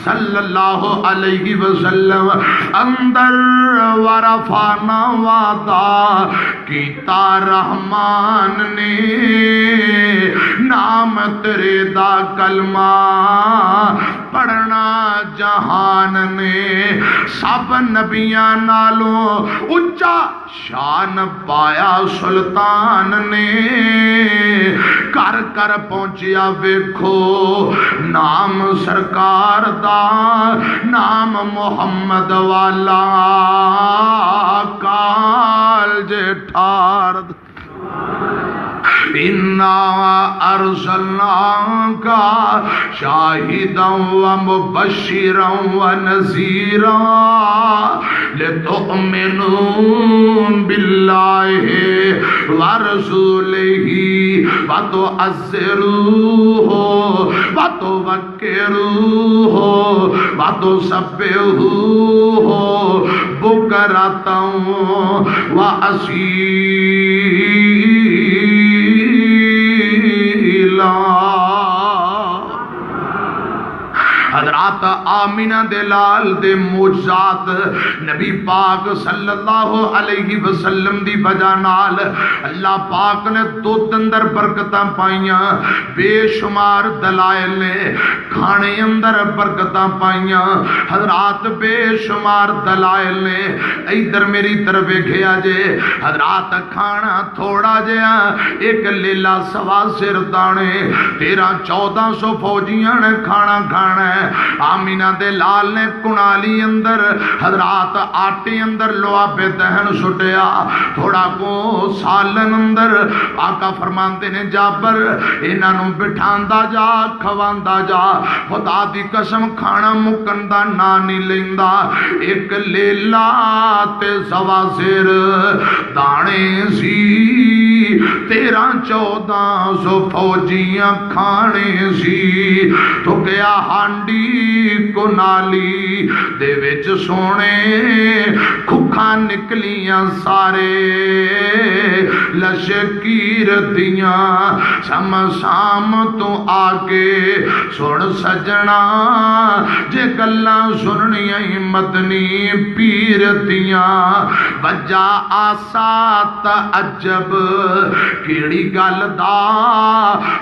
صلی اللہ علیہ وسلم اندر ورفانا وعدہ کیتا رحمان نے نام تیرے دا کلمہ پڑھنا جہان نے سب نبیاں نالوں اچھا شان پایا سلطان نے کر کر پہنچیا ویکھو نام سرکار دا نام محمد والا کال جے ٹھار اِنَّا أَرْسَلْنَاكَ شَاهِدًا وَمُبَشِّرًا وَنَذِيرًا لِتُؤْمِنُوا بِاللَّهِ وَرَسُولِهِ وَتُعَزِّرُوهُ وَتُوَقِّرُوهُ وَتُسَبِّحُوهُ بُكْرَةً وَأَصِيلًا حضرات حضرات آمینہ دے لال دے معجزات نبی پاک صلی اللہ علیہ وسلم دی وجہ نال اللہ پاک نے دودھ اندر برکتاں پائیاں، بے شمار دلائل نے کھانے اندر برکتاں پائیاں حضرات، بے شمار دلائل نے ادھر میری طرف گیا جے حضرات کھانا تھوڑا جیا ایک لیلا سوا سر دانے 1300-1400 فوجیاں نے کھانا کھانا ہے۔ آمینہ دے لال نے کنالی اندر حضرات آٹے اندر لوہا پہ دہن سٹیا، تھوڑا کو سالن اندر آقا فرماندے نے جابر انہاں نوں بٹھاندا جا کھواندا جا، خدا دی قسم کھانا مکندا نا نہیں لیندا، ایک لیلا تے سوا سر دانے سی 1300-1400 فوجیاں کھانے سی تو گیا ہانڈی کو نالی دے وچ سونے کھکھاں نکلیاں سارے لشکیر دیاں سام تو آگے سن سجنا جے گلاں سننیاں مدنی پیر دیاں وجہ آسات عجب کیڑی گل دا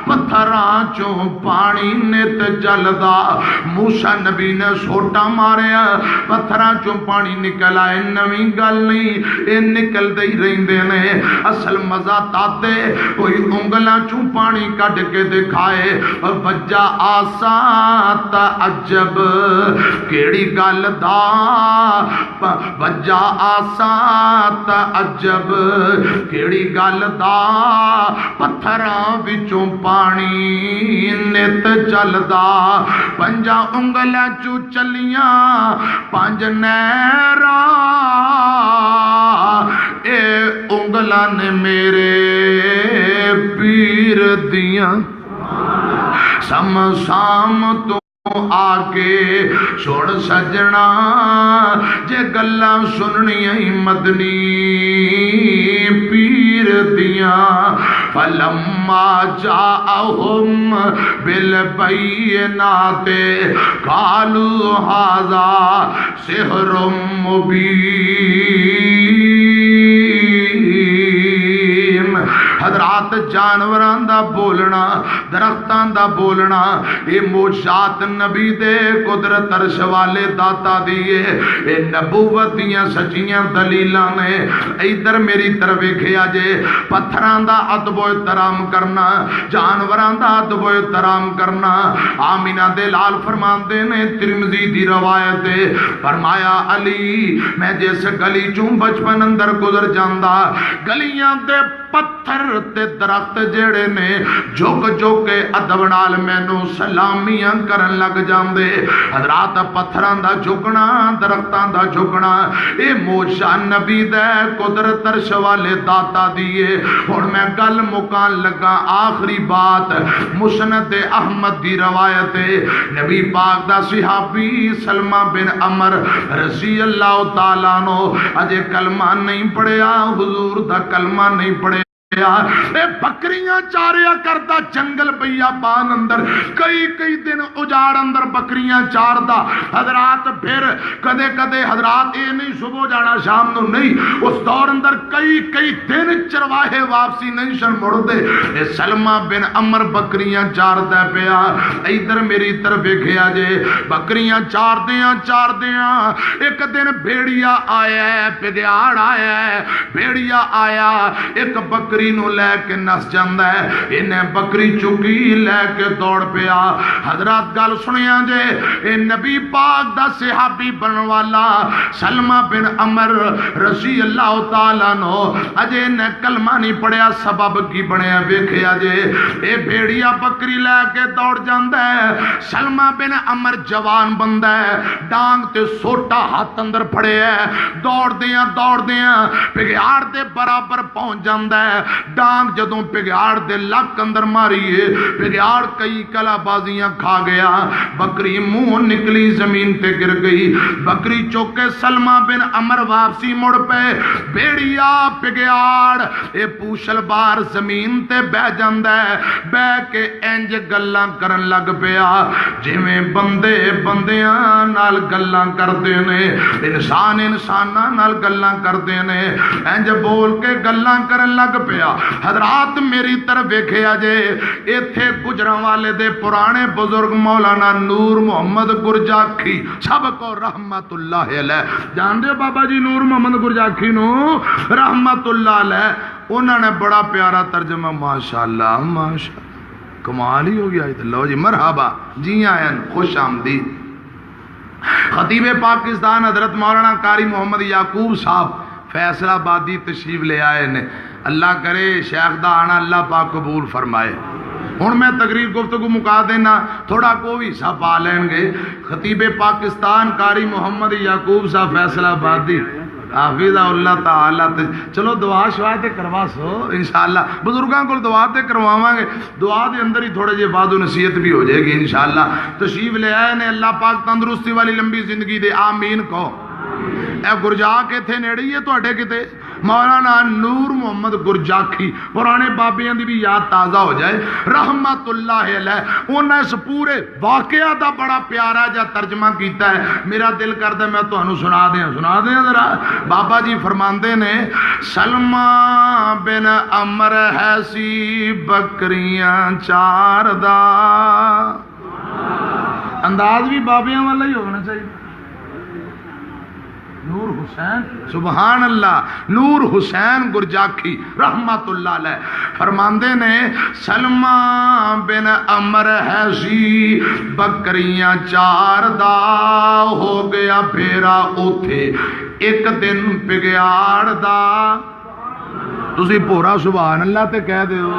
پتھراں چوں پانی نت جلدا، موسیٰ نبی نے سوٹا ماریا پتھراں چوں پانی نکل آئے، نویں گل نہیں اے نکل دے رہندے نے، اصل مزہ تاتے کوئی انگلاں چوں پانی کٹ کے دکھائے، وجہ آسات عجب کیڑی گل دا وجہ آسات عجب کیڑی گل دا پتھراں وچوں پانی نت چلدا، پنجا انگلاں چوں چلیاں 5 نہراں اے انگلاں نے میرے پیر دیاں سام تو آگے سن سجنا جے گلاں سننیاں مدنی پیر دیاں، فلما جاءہم بالبینات قالوا ھذا سحر مبین۔ حضرات جانوراں دا بولنا درختاں دا بولنا اے معجزات نبی دے قدرت عرش والے داتا دیے، اے نبوت دیاں سچیاں دلیلاں نے۔ ادھر میری طرف ویکھیا جے پتھراں دا ادب و احترام کرنا، جانوراں دا ادب و احترام کرنا۔ آمینہ دے لال فرماندے نے ترمذی دی روایت ہے، فرمایا علی میں جس گلی چوں بچپن اندر گزر جاندا گلیاں دے پتھر تے درخت جڑے نے جھک جھک کے ادب نال مینوں سلامیاں کرن لگ جاندے۔ حضرات پتھراں دا جھکنا درختاں دا جھکنا اے معجزہ نبی دے قدرت عرش والے داتا دیے۔ ہن میں گل مکان لگا، آخری بات مسند احمد دی روایت ہے، نبی پاک دا صحابی سلمہ بن عمر رضی اللہ تعالیٰ عنہ اجے کلمہ نہیں پڑھیا، حضور دا کلمہ نہیں پڑھیا، اے بکریاں چاریا کردا جنگل بیابان اندر کئی دن اجاڑ اندر بکریاں چاردا۔ حضرات پھر کدے کدے حضرات اے نہیں صبح جانا شام نو نہیں، اس دور اندر کئی دن چرواہے واپسی نہیں سن مڑدے، اے سلمہ بن عمر بکریاں چاردا پیا۔ ادھر میری طرف ویکھیا جے بکریاں چاردیاں ایک دن بھیڑیا آیا ہے، پگیاڑ آیا ہے، بھیڑیا آیا ایک بکری نو لے کے نس جاندا ہے، انہیں بکری چکی لے کے دوڑ پیا۔ حضرات گل سنیا جے اے نبی پاک دا صحابی بن والا سلمہ بن عمر رضی اللہ تعالیٰ عنہ اجے نے کلمہ نہیں پڑھیا، سبب کی بنیا ویکھیا جے اے بھیڑیا بکری لے کے دوڑ جاندا ہے، سلمہ بن عمر جوان بندہ ہے، ڈانگ تے سوٹا ہاتھ اندر پھڑے ہے، دوڑ دیاں پگیاڑ دے برابر پہنچ جاندا ہے، ڈانگ جدوں پگیاڑ دے لک اندر ماری ہے، پگیاڑ کئی کلا بازیاں کھا گیا، بکری منہ نکلی زمین تے گر گئی، بکری چوکے سلمہ بن عمر واپسی مڑ پے، بیڑیا پگیاڑ اے پوچھل بار زمین تے بہ جاندہ ہے، بہ کے انج گلاں کرن لگ پیا جویں بندے بندیاں نال گلاں کردے نے، انسان انساناں نال گلاں کردے نے، انج بول کے گلاں کرن لگ پیا۔ حضرات میری طرف ویکھیا جے، ایتھے گجرانوالے دے پرانے بزرگ مولانا نور محمد گرجاکھی سب کو رحمت اللہ علیہ، جان دے بابا جی نور محمد گرجاکھی نو رحمت اللہ علیہ، انہوں نے بڑا پیارا ترجمہ ماشاءاللہ ماشاءاللہ کمال ہی ہو گیا۔ لو جی مرحبا، جی آئین، خوش آمدید۔ خطیب پاکستان حضرت مولانا قاری محمد یعقوب صاحب فیصلہ آبادی تشریف لے آئے نے، اللہ کرے شیخ دا آنا اللہ پاک قبول فرمائے۔ ہن میں تقریر گفتگو مکا دینا، تھوڑا کو بھی حصہ پا لین گے۔ خطیب پاکستان قاری محمد یعقوب صاحب فیصلہ آبادی حافظہ اللہ تعالی، چلو دعا شوا تے کروا سو انشاءاللہ، بزرگاں کو دعا تے کرواواں گے، دعا دے اندر ہی تھوڑے جے بعد و نصیحت بھی ہو جائے گی انشاءاللہ۔ تشریف لے آئے نے، اللہ پاک تندرستی والی لمبی زندگی دے، آمین کہو۔ اے گرجاک ایتھے نیڑے ہی ہے تواڈے کتے، مولانا نور محمد گرجاکھی، پرانے بابیاں دی بھی یاد تازہ ہو جائے رحمت اللہ علیہ۔ انہاں اس پورے واقعہ دا بڑا پیارا جا ترجمہ کیتا ہے، میرا دل کردا میں تانوں سنا دیاں ذرا۔ بابا جی فرماندے نے، سلمہ بن عمر ہے سی بکریاں چار دا، انداز بھی بابیاں والا ہی ہونا چاہیے۔ نور حسین، سبحان اللہ، نور حسین گرجاکھی رحمت اللہ علیہ فرماندے نے، سلمہ بن عمر ہے سی بکریاں چار دا، ہو گیا پھیرا اوتھے ایک دن پگیاڑ دا۔ تسی پورا سبحان اللہ تے کہہ دیو۔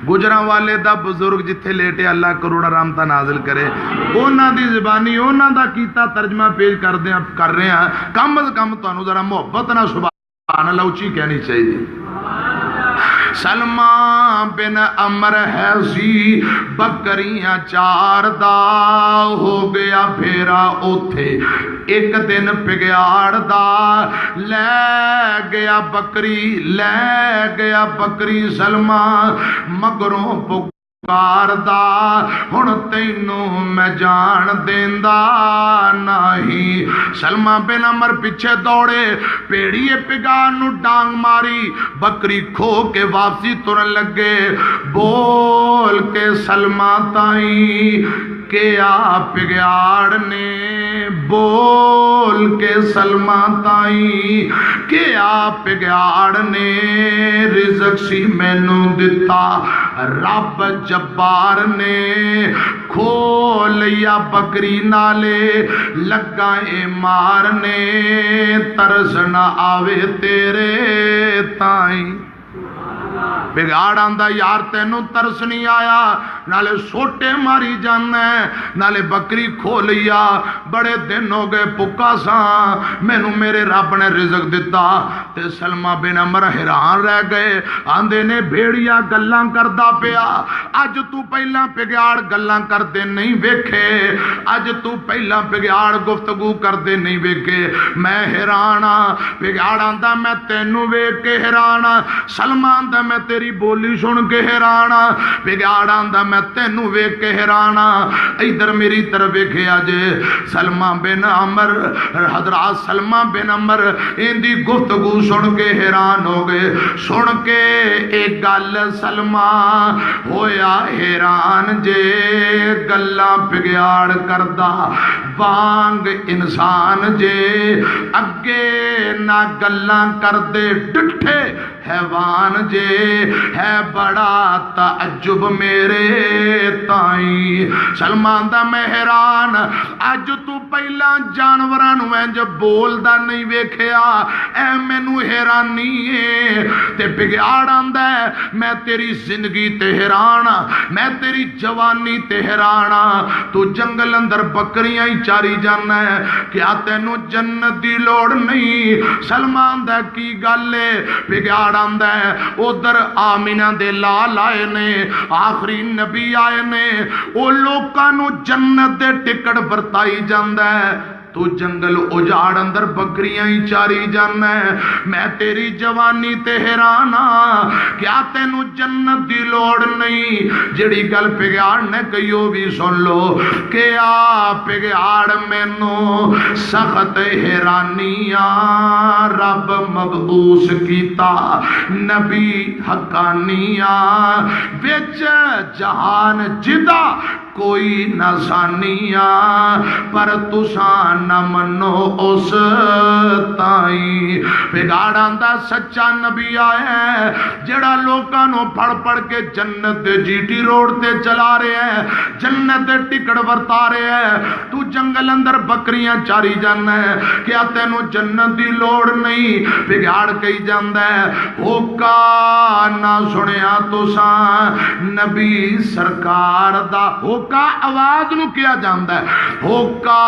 گجراں والے دا بزرگ جتھے لیٹے اللہ کروڑا رحمتہ نازل کرے، انہاں دی زبانی انہاں دا کیتا ترجمہ پیش کر رہے ہیں، کم از کم تانوں ذرا محبت نہ سبحان اللہ اونچی کہنی چاہیے۔ سلمہ بن عمر ہے سی بکریاں چار دا، ہو گیا پھیرا اوتھے ایک دن پگیاڑ دا، لے گیا بکری سلمہ مگروں پکار دا، ہن تینوں میں جان دیندا نہیں۔ سلمہ بن عمر پیچھے دوڑے، پیڑیے پگاڑ نو ڈانگ ماری، بکری کھو کے واپسی ترن لگے، بول کے سلمہ تائیں کیا پگیاڑ نے، بول کے سلمہ تائیں کیا پگیاڑ نے، رزق سی مینوں دتا رب جبار نے، کھو لیا بکری نالے لگا اے مارنے، ترس نہ آوے تیرے تائیں۔ بگاڑ آندا یار تینوں ترس نہیں آیا، نالے سوٹے ماری جانا ہے، نالے بکری کھو لیا، بڑے دن ہو گئے پکا ساں، مینوں میرے رب نے رزق دیتا۔ تے سلمہ بن عمر حیران رہ گئے، آندے نے بھیڑیا گلاں کردا پیا، اج تو پہلا پگیاڑ گلاں کردے نہیں ویکھے، اج تو پہلا پگیاڑ گفتگو کردے نہیں ویکھے، میں حیران ہاں۔ پگیاڑ آندا میں تینوں ویکھ کے حیران ہاں، سلمہ آندا میں تیری بولی سن کے حیران ہاں، پگیاڑ آندا میں تینوں ویکھ کے حیران ہاں۔ ادھر میری طرف ویکھیا جے، سلمہ بن عمر، حضرات سلمہ بن عمر ان دی گفتگو سن کے حیران ہو گئے، سن کے ایک گل سلمہ ہویا حیران جے، گلاں پگیاڑ کردا وانگ انسان جے، اگے نہ گلاں کردے ڈٹھے حیوان جے، ہے بڑا تعجب میرے تائیں سلمان دا مہران اج تو پہلا جانوراں نو انج بولدا نہیں ویکھیا اے مینوں حیرانی ہے تے بگیاڑ آندا ہے میں تیری زندگی تے حیران میں تیری جوانی تے حیران تو جنگل اندر بکریاں ہی چاری جانا ہے کیا تینوں جنت دی لوڑ نہیں سلمان دا کی گل ہے بگیاڑ آندا ہے ادھر آمینہ دے لال آئے نے آخری نبی آئے نے او لوکاں نو جنت دے ٹکٹ برتائی جاندا ہے تو جنگل اجاڑ اندر بکریاں ہی چاری جانا ہے میں تیری جوانی تے حیران کیا تینوں جنت دی لوڑ نہیں جڑی گل پگیاڑ نے کہیو بھی سن لو کہ آ پگیاڑ مینوں سخت حیرانیاں رب مبعوث کیتا نبی حقانیاں وچ جہان جدا کوئی نسانیاں پر تساں نہ منو اس تائیں بگاڑاں دا سچا نبی آیا ہے جڑا لوکاں نو پڑھ پڑھ کے جنت دے جی ٹی روڈ تے چلا رہے ہیں جنت دے ٹکٹ ورتا رہے ہیں تو جنگل اندر بکریاں چاری جانا ہے کیا تینوں جنت دی لوڑ نہیں بگاڑ کہی جاندا ہے ہوکا نہ سنیا تساں نبی سرکار دا ہوکا آواز نو کیا جاندا ہے ہوکا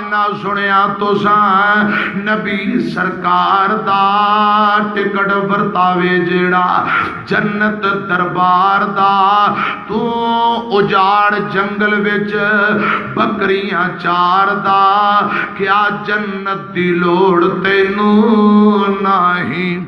نہ سنیا تساں نبی سرکار دا ٹکٹ ورتاوے جیڑا جنت دربار دا تو اجاڑ جنگل وچ بکریاں چار دا کیا جنت دی لوڑ تینوں نہیں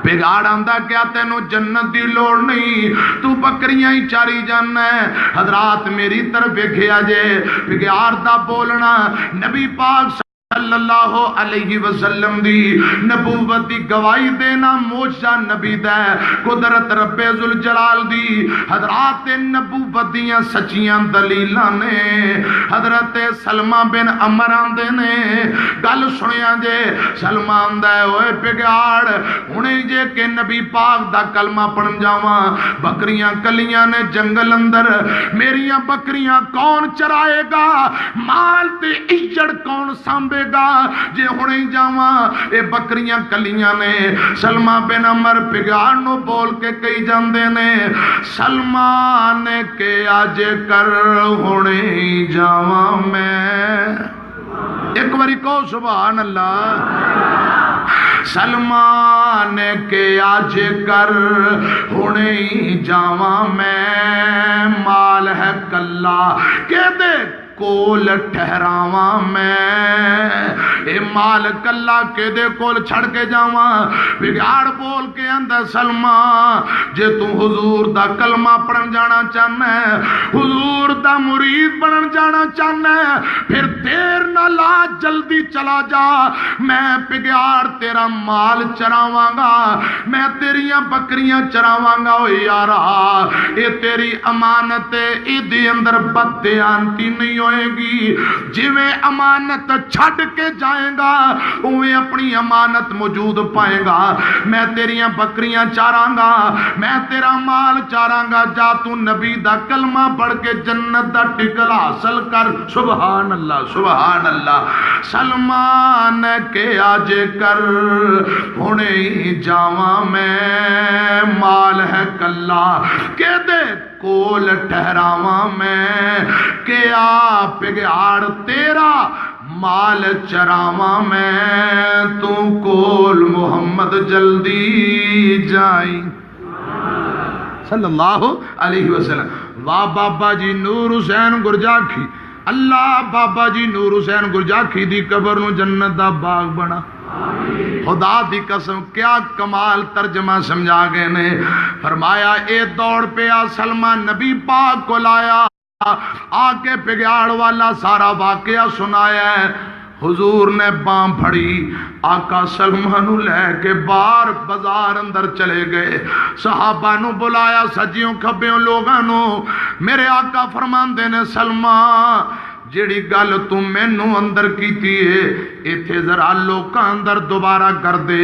بگاڑ آندا کیا تینوں جنت دی لوڑ نہیں تو بکریاں ہی چاری جانا ہے حضرات میری طرف ویکھیا جے بگیار دا بولنا نبی پاک صلی اللہ علیہ وسلم دی نبوت دی گواہی دینا موجزہ نبی دے قدرت رب ذوالجلال دی حضرات نبوت دیاں سچیاں دلیلاں نے حضرت سلمہ بن عمر آندے نے گل سنیا جے سلمہ آندہ ہے اوے پگاڑ انہیں جے کہ نبی پاک دا کلمہ پڑھن جاواں بکریاں کلیاں نے جنگل اندر میریاں بکریاں کون چرائے گا مال تے اجڑ کون سانبے گا جے ہونے جاواں اے بکریاں کلیاں نے سلمہ بن عمر پگاڑ نو بول کے کئی جاندے نے سلمہ نے کہ آج کر ہونے جاواں میں ایک باری کو سبحان اللہ سلمہ نے کہ آج کر ہونے جاواں میں مال ہے کلا کہ دے کول ٹھہراواں میں اے مال کلا کے دے کول چھڑ کے جاواں بگاڑ بول کے اندر سلمہ جے تو حضور دا کلمہ پڑھن جانا چاہنا ہے حضور دا مرید بنن جانا چاہنا ہے پھر دیر نہ لا جلدی چلا جا میں بگاڑ تیرا مال چراواں گا میں تیریاں بکریاں چراواں گا او یارا اے تیری امانت اے دی اندر بددیانتی نہیں ہوئے گی جویں امانت چھڑ کے جائیں گا اویں اپنی امانت موجود پائے گا میں تیریاں بکریاں چاراں گا میں تیرا مال چاراں گا جا تو نبی دا کلمہ پڑھ کے جنت دا ٹکٹ حاصل کر سبحان اللہ سبحان اللہ سلمان کے آج کر ہونے جاواں میں مال ہے کلا کہ دے کول ٹھہراواں میں کہ آ پگاڑ تیرا مال چراواں میں تو کول محمد جلدی جائی صلی اللہ علیہ وسلم واہ بابا جی نور حسین گرجاکھی اللہ بابا جی نور حسین گرجاکھی دی قبر نو جنت دا باغ بنا خدا دی قسم کیا کمال ترجمہ سمجھا گئے نے فرمایا اے دوڑ پہ سلمہ نبی پاک کو لایا آکے پگاڑ والا سارا واقعہ سنایا ہے حضور نے بام پھڑی آقا سلمہ نو لے کے بار بازار اندر چلے گئے صحابہ نو بلایا سجیوں کھبیوں لوگاں نو میرے آقا فرمان دینے سلمہ جیڑی گل تو مینوں اندر کیتی ہے ایتھے ذرا لوکاں اندر دوبارہ کر دے۔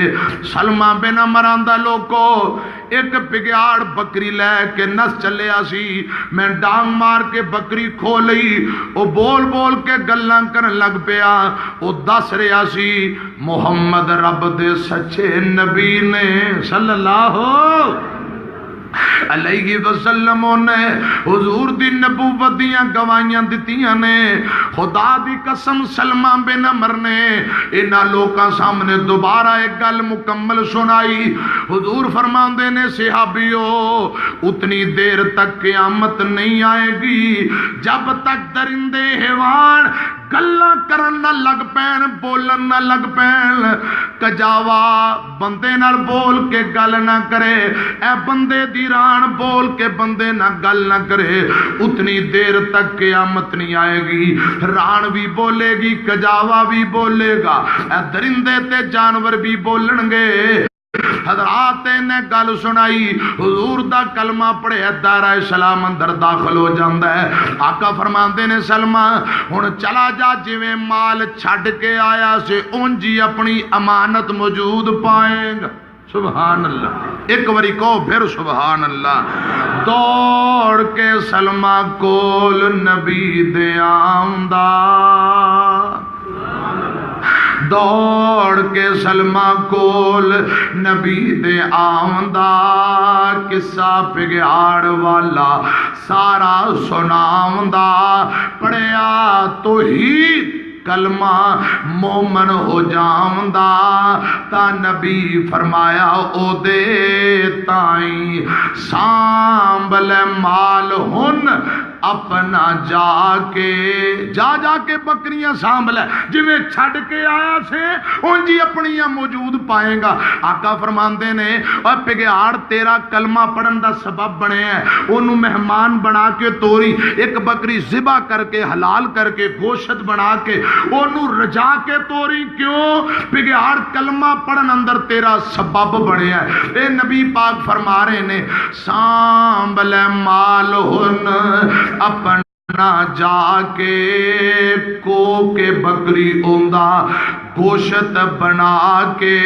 سلمہ بن عمر آندا لوکو ایک پگیاڑ بکری لے کے نس چلیا سی، میں ڈانگ مار کے بکری کھو لئی، او بول بول کے گلاں کرن لگ پیا، او دس رہا سی محمد رب دے سچے نبی نے صلی اللہ علیہ وسلم نے حضور دی نبوت دیاں گواہیاں دتیاں نے۔ خدا دی قسم سلمہ بن عمر نے انہاں لوکاں سامنے دوبارہ ایک گل مکمل سنائی۔ حضور فرماندے نے صحابیو اتنی دیر تک قیامت نہیں آئے گی جب تک درندے حیوان گلاں کرن نہ لگ پین، بولن نہ لگ پین۔ کجاوا بندے نال بول کے گل نہ کرے، اے بندے دی ران بول کے بندے نہ گل نہ کرے، اتنی دیر تک قیامت نہیں آئے گی۔ ران بھی بولے گی، کجاوا بھی بولے گا، اے درندے تے جانور بھی بولن گے۔ حضرات نے گل سنائی، حضور دا کلمہ پڑھے دارہ اسلام اندر داخل ہو جاندا ہے۔ آقا فرماندے نے سلمہ ہن چلا جا، جویں مال چھڈ کے آیا سے اونجی اپنی امانت موجود پائیں گا۔ سبحان اللہ، ایک واری کہو پھر سبحان اللہ۔ دوڑ کے سلمہ کول نبی دے آندا، دوڑ کے سلمہ کول نبی دے آمدہ، قصہ پگیاڑ والا سارا سناوندا، پڑھیا توحید کلمہ مومن ہو جاوندا، تا نبی فرمایا او دے تائیں سانبل مال ہن اپنا جا کے بکریاں سانبھ لے، جویں چھڈ کے آیا سے انجی اپنیاں موجود پائیں گا۔ آقا فرماندے نے اور پگیاڑ تیرا کلمہ پڑھن دا سبب بنے ہے، انہوں مہمان بنا کے توری، ایک بکری ذبح کر کے حلال کر کے گوشت بنا کے انہوں رجا کے توری، کیوں؟ پگیاڑ کلمہ پڑھن اندر تیرا سبب بنے ہے۔ اے نبی پاک فرما رہے نے سانبل مال ہن اپنا جا کے کو کے بکری اوندا، گوشت بنا کے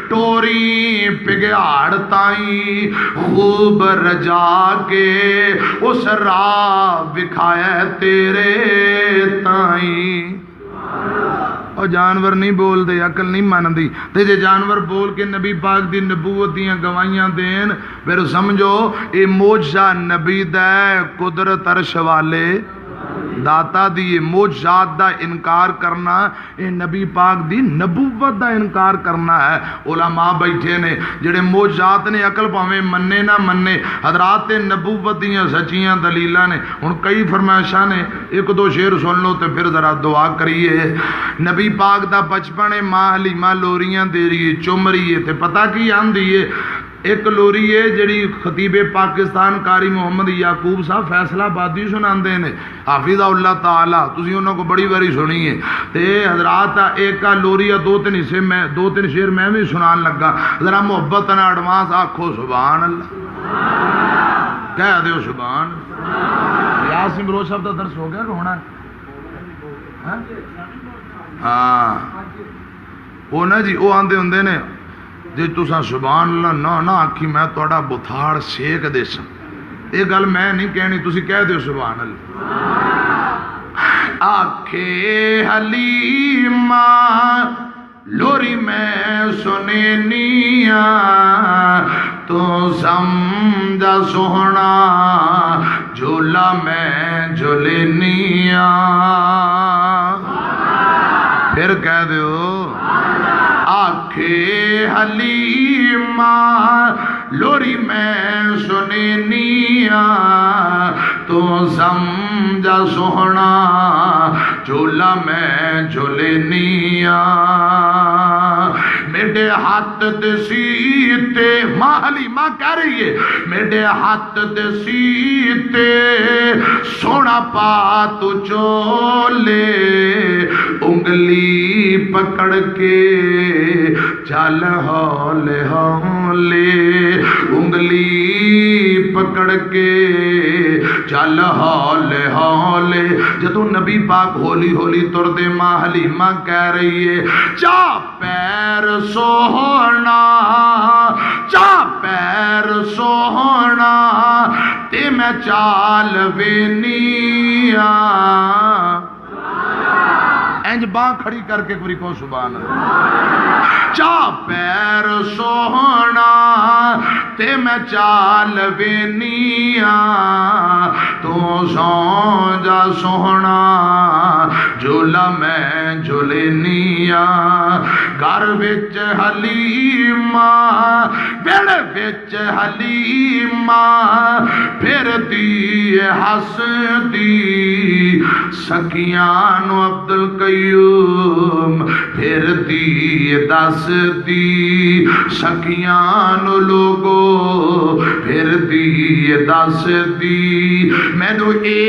ٹوری پگیاڑ تائیں خوب رجا کے اس راہ بکھایا تیرے تائیں۔ اور جانور نہیں بول دے، عقل نہیں مان دی، تے جے جانور بول کے نبی پاک دی نبوت دیاں گواہیاں دین، پھر سمجھو اے معجزہ نبی دا قدرت عرش والے داتا دی معجزات دا انکار کرنا، اے نبی پاک دی نبوت دا انکار کرنا ہے۔ علماء بیٹھے نے جڑے معجزات نے عقل پاویں مننے نہ مننے، حضرات نبوت دیاں سچیاں دلیلاں نے۔ ہن کئی فرمائشاں نے، ایک دو شعر سن لو تے پھر ذرا دعا کریے۔ نبی پاک دا بچپن ماں حلیمہ لوریاں دے رہی ہے، چم رہی ہے، تے پتہ کی آندی ہے؟ ایک لوری ہے جڑی خطیب پاکستان قاری محمد یعقوب صاحب فیصلہ آبادی سناندے نے، حافظ اللہ تعالی، تسی انہوں کو بڑی باری سنی ہے۔ تے حضرات ایک لوری دو تین حصے میں دو تین شعر میں بھی سنان لگا، ذرا محبت نہ ایڈوانس آکھو سبحان اللہ، کہہ دیو سبحان اللہ۔ یاسین بروش صاحب دا درس ہو گیا کہ ہونا ہے؟ ہاں وہ نا جی وہ آندے ہوندے نے جی تساں سبحان اللہ نہ آکھی میں تہاڈا بتھاڑ سیک دے سا، یہ گل میں نہیں کہنی، تسی کہہ دیو سبحان اللہ۔ آکھے حلیمہ لوری میں سنینیاں تو سمجھا سوہنا جھولا میں جھولینیاں، پھر کہہ دیو آکھے حلیمہ لوری میں سنینیاں تو سمجھا سوہنا جھولا میں جھولینیاں، میرے ہاتھ دے سیتے، ماں حلیمہ کہہ رہی ہے میرے ہاتھ دے سیتے سونا پا تو چولے، انگلی پکڑ کے چل ہولے ہولے، انگلی پکڑ کے چل ہولے ہولے. جدو نبی پاک ہولی ہولی تردے ماں حلیمہ کہہ رہی ہے چا پیر سوہنا چا پیر سوہنا تے میں چال وینیا. انج باں کھڑی کر کے کوئی کو سبحان اللہ. چا پیر سوہنا تے میں چال وینیا تو سو جا سوہنا جھولا میں جھولینیا. گھر وچ حلیمہ بیڑے وچ حلیمہ پھردی ہسدی سکیاں نو عبدالقیوم پھردی دسدی سکیاں نو لوگو پھردی دسدی. مینو اے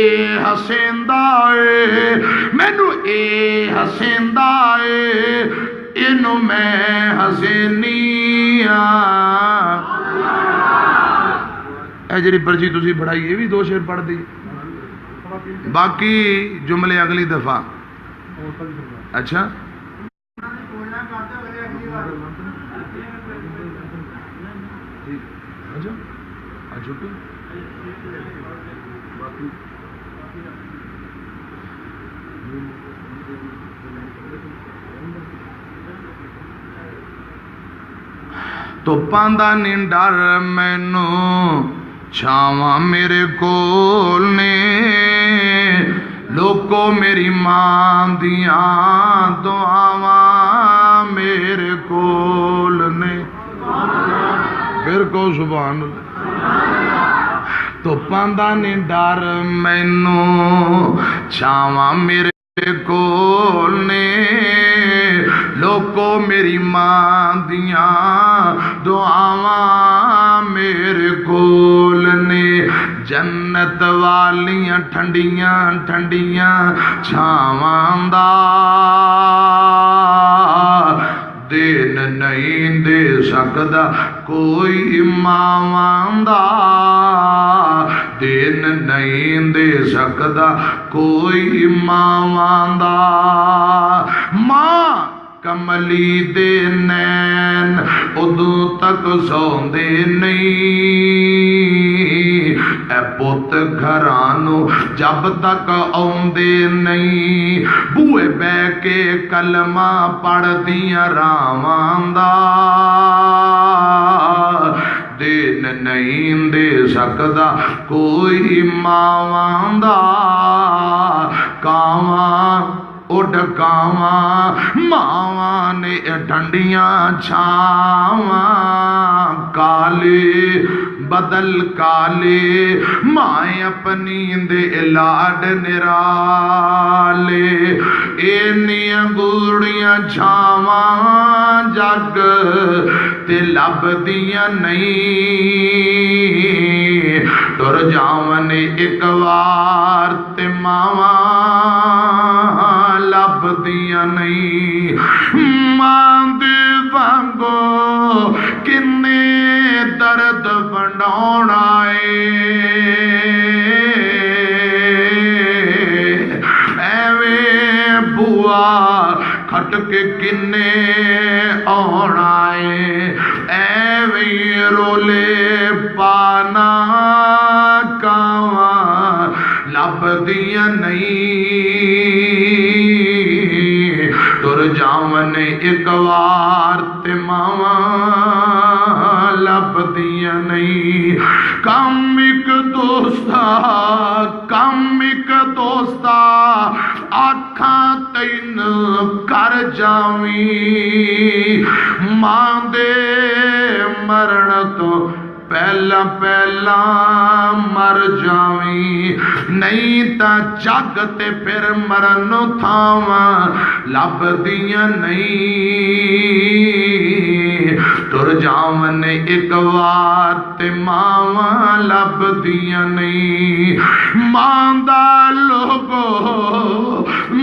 ہسیندا اے مینو اے ہسیندا اے اینو میں حسینیا. اے جڑی پرچی تسی پڑھائی یہ بھی دو شعر پڑھ دی باقی جملے اگلی دفعہ. اچھا تو پاندا نہیں ڈر مینو چھاواں میرے کول نے لوکو میری ماں دیاں دعاواں میرے کول نے. پھر کو سبحان اللہ. تو پاندا نہیں ڈر مینو چھاواں میرے کول نے لوکو میری ماں دیاں دعاواں میرے کول نے. جنت والیاں ٹھنڈیاں ٹھنڈیاں چھاواں دا دین نہیں دے سکدا کوئی ماواں دا دین نہیں دے سکدا کوئی ماواں دا. ماں کملی دے نین ادو تک سوندے نہیں اے پوت گھرانو جب تک آوندے نہیں بوئے بہ کے کلمہ پڑھ دیاں راواں دا دین نہیں دے سکدا کوئی ماواں دا. کاواں اڈ کاواں ماواں نے ٹھنڈیاں چھاواں کالے بدل کالے مائیں اپنی دے لاڈ نرالے اینیاں گوڑیاں چھاواں جگ تے لب دیاں نہیں ٹر جاون ایک وار تے ماواں لب دیاں نہیں. ماں دے وانگو کنے درد بناؤن آئے ایویں بوا کھٹ کے کنے آن آئے ایویں رولے پانا کاواں لب دیاں نہیں ٹر جاون ایک وار تے ماواں لب دیاں نہیں. کم ایک دوستا آکھاں تین کر جاویں ماں دے مرن تو پہلا پہلا مر جاویں نہیں تا جگ تے پھر مرن تھاواں لب دیاں نہیں ٹر جاون ایک وار تے ماواں لب دیاں نہیں. ماں دا لوگو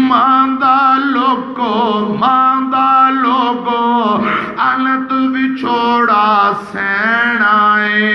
ماں دا لوگو ماں دا لوگو انت وچھوڑا سین آئے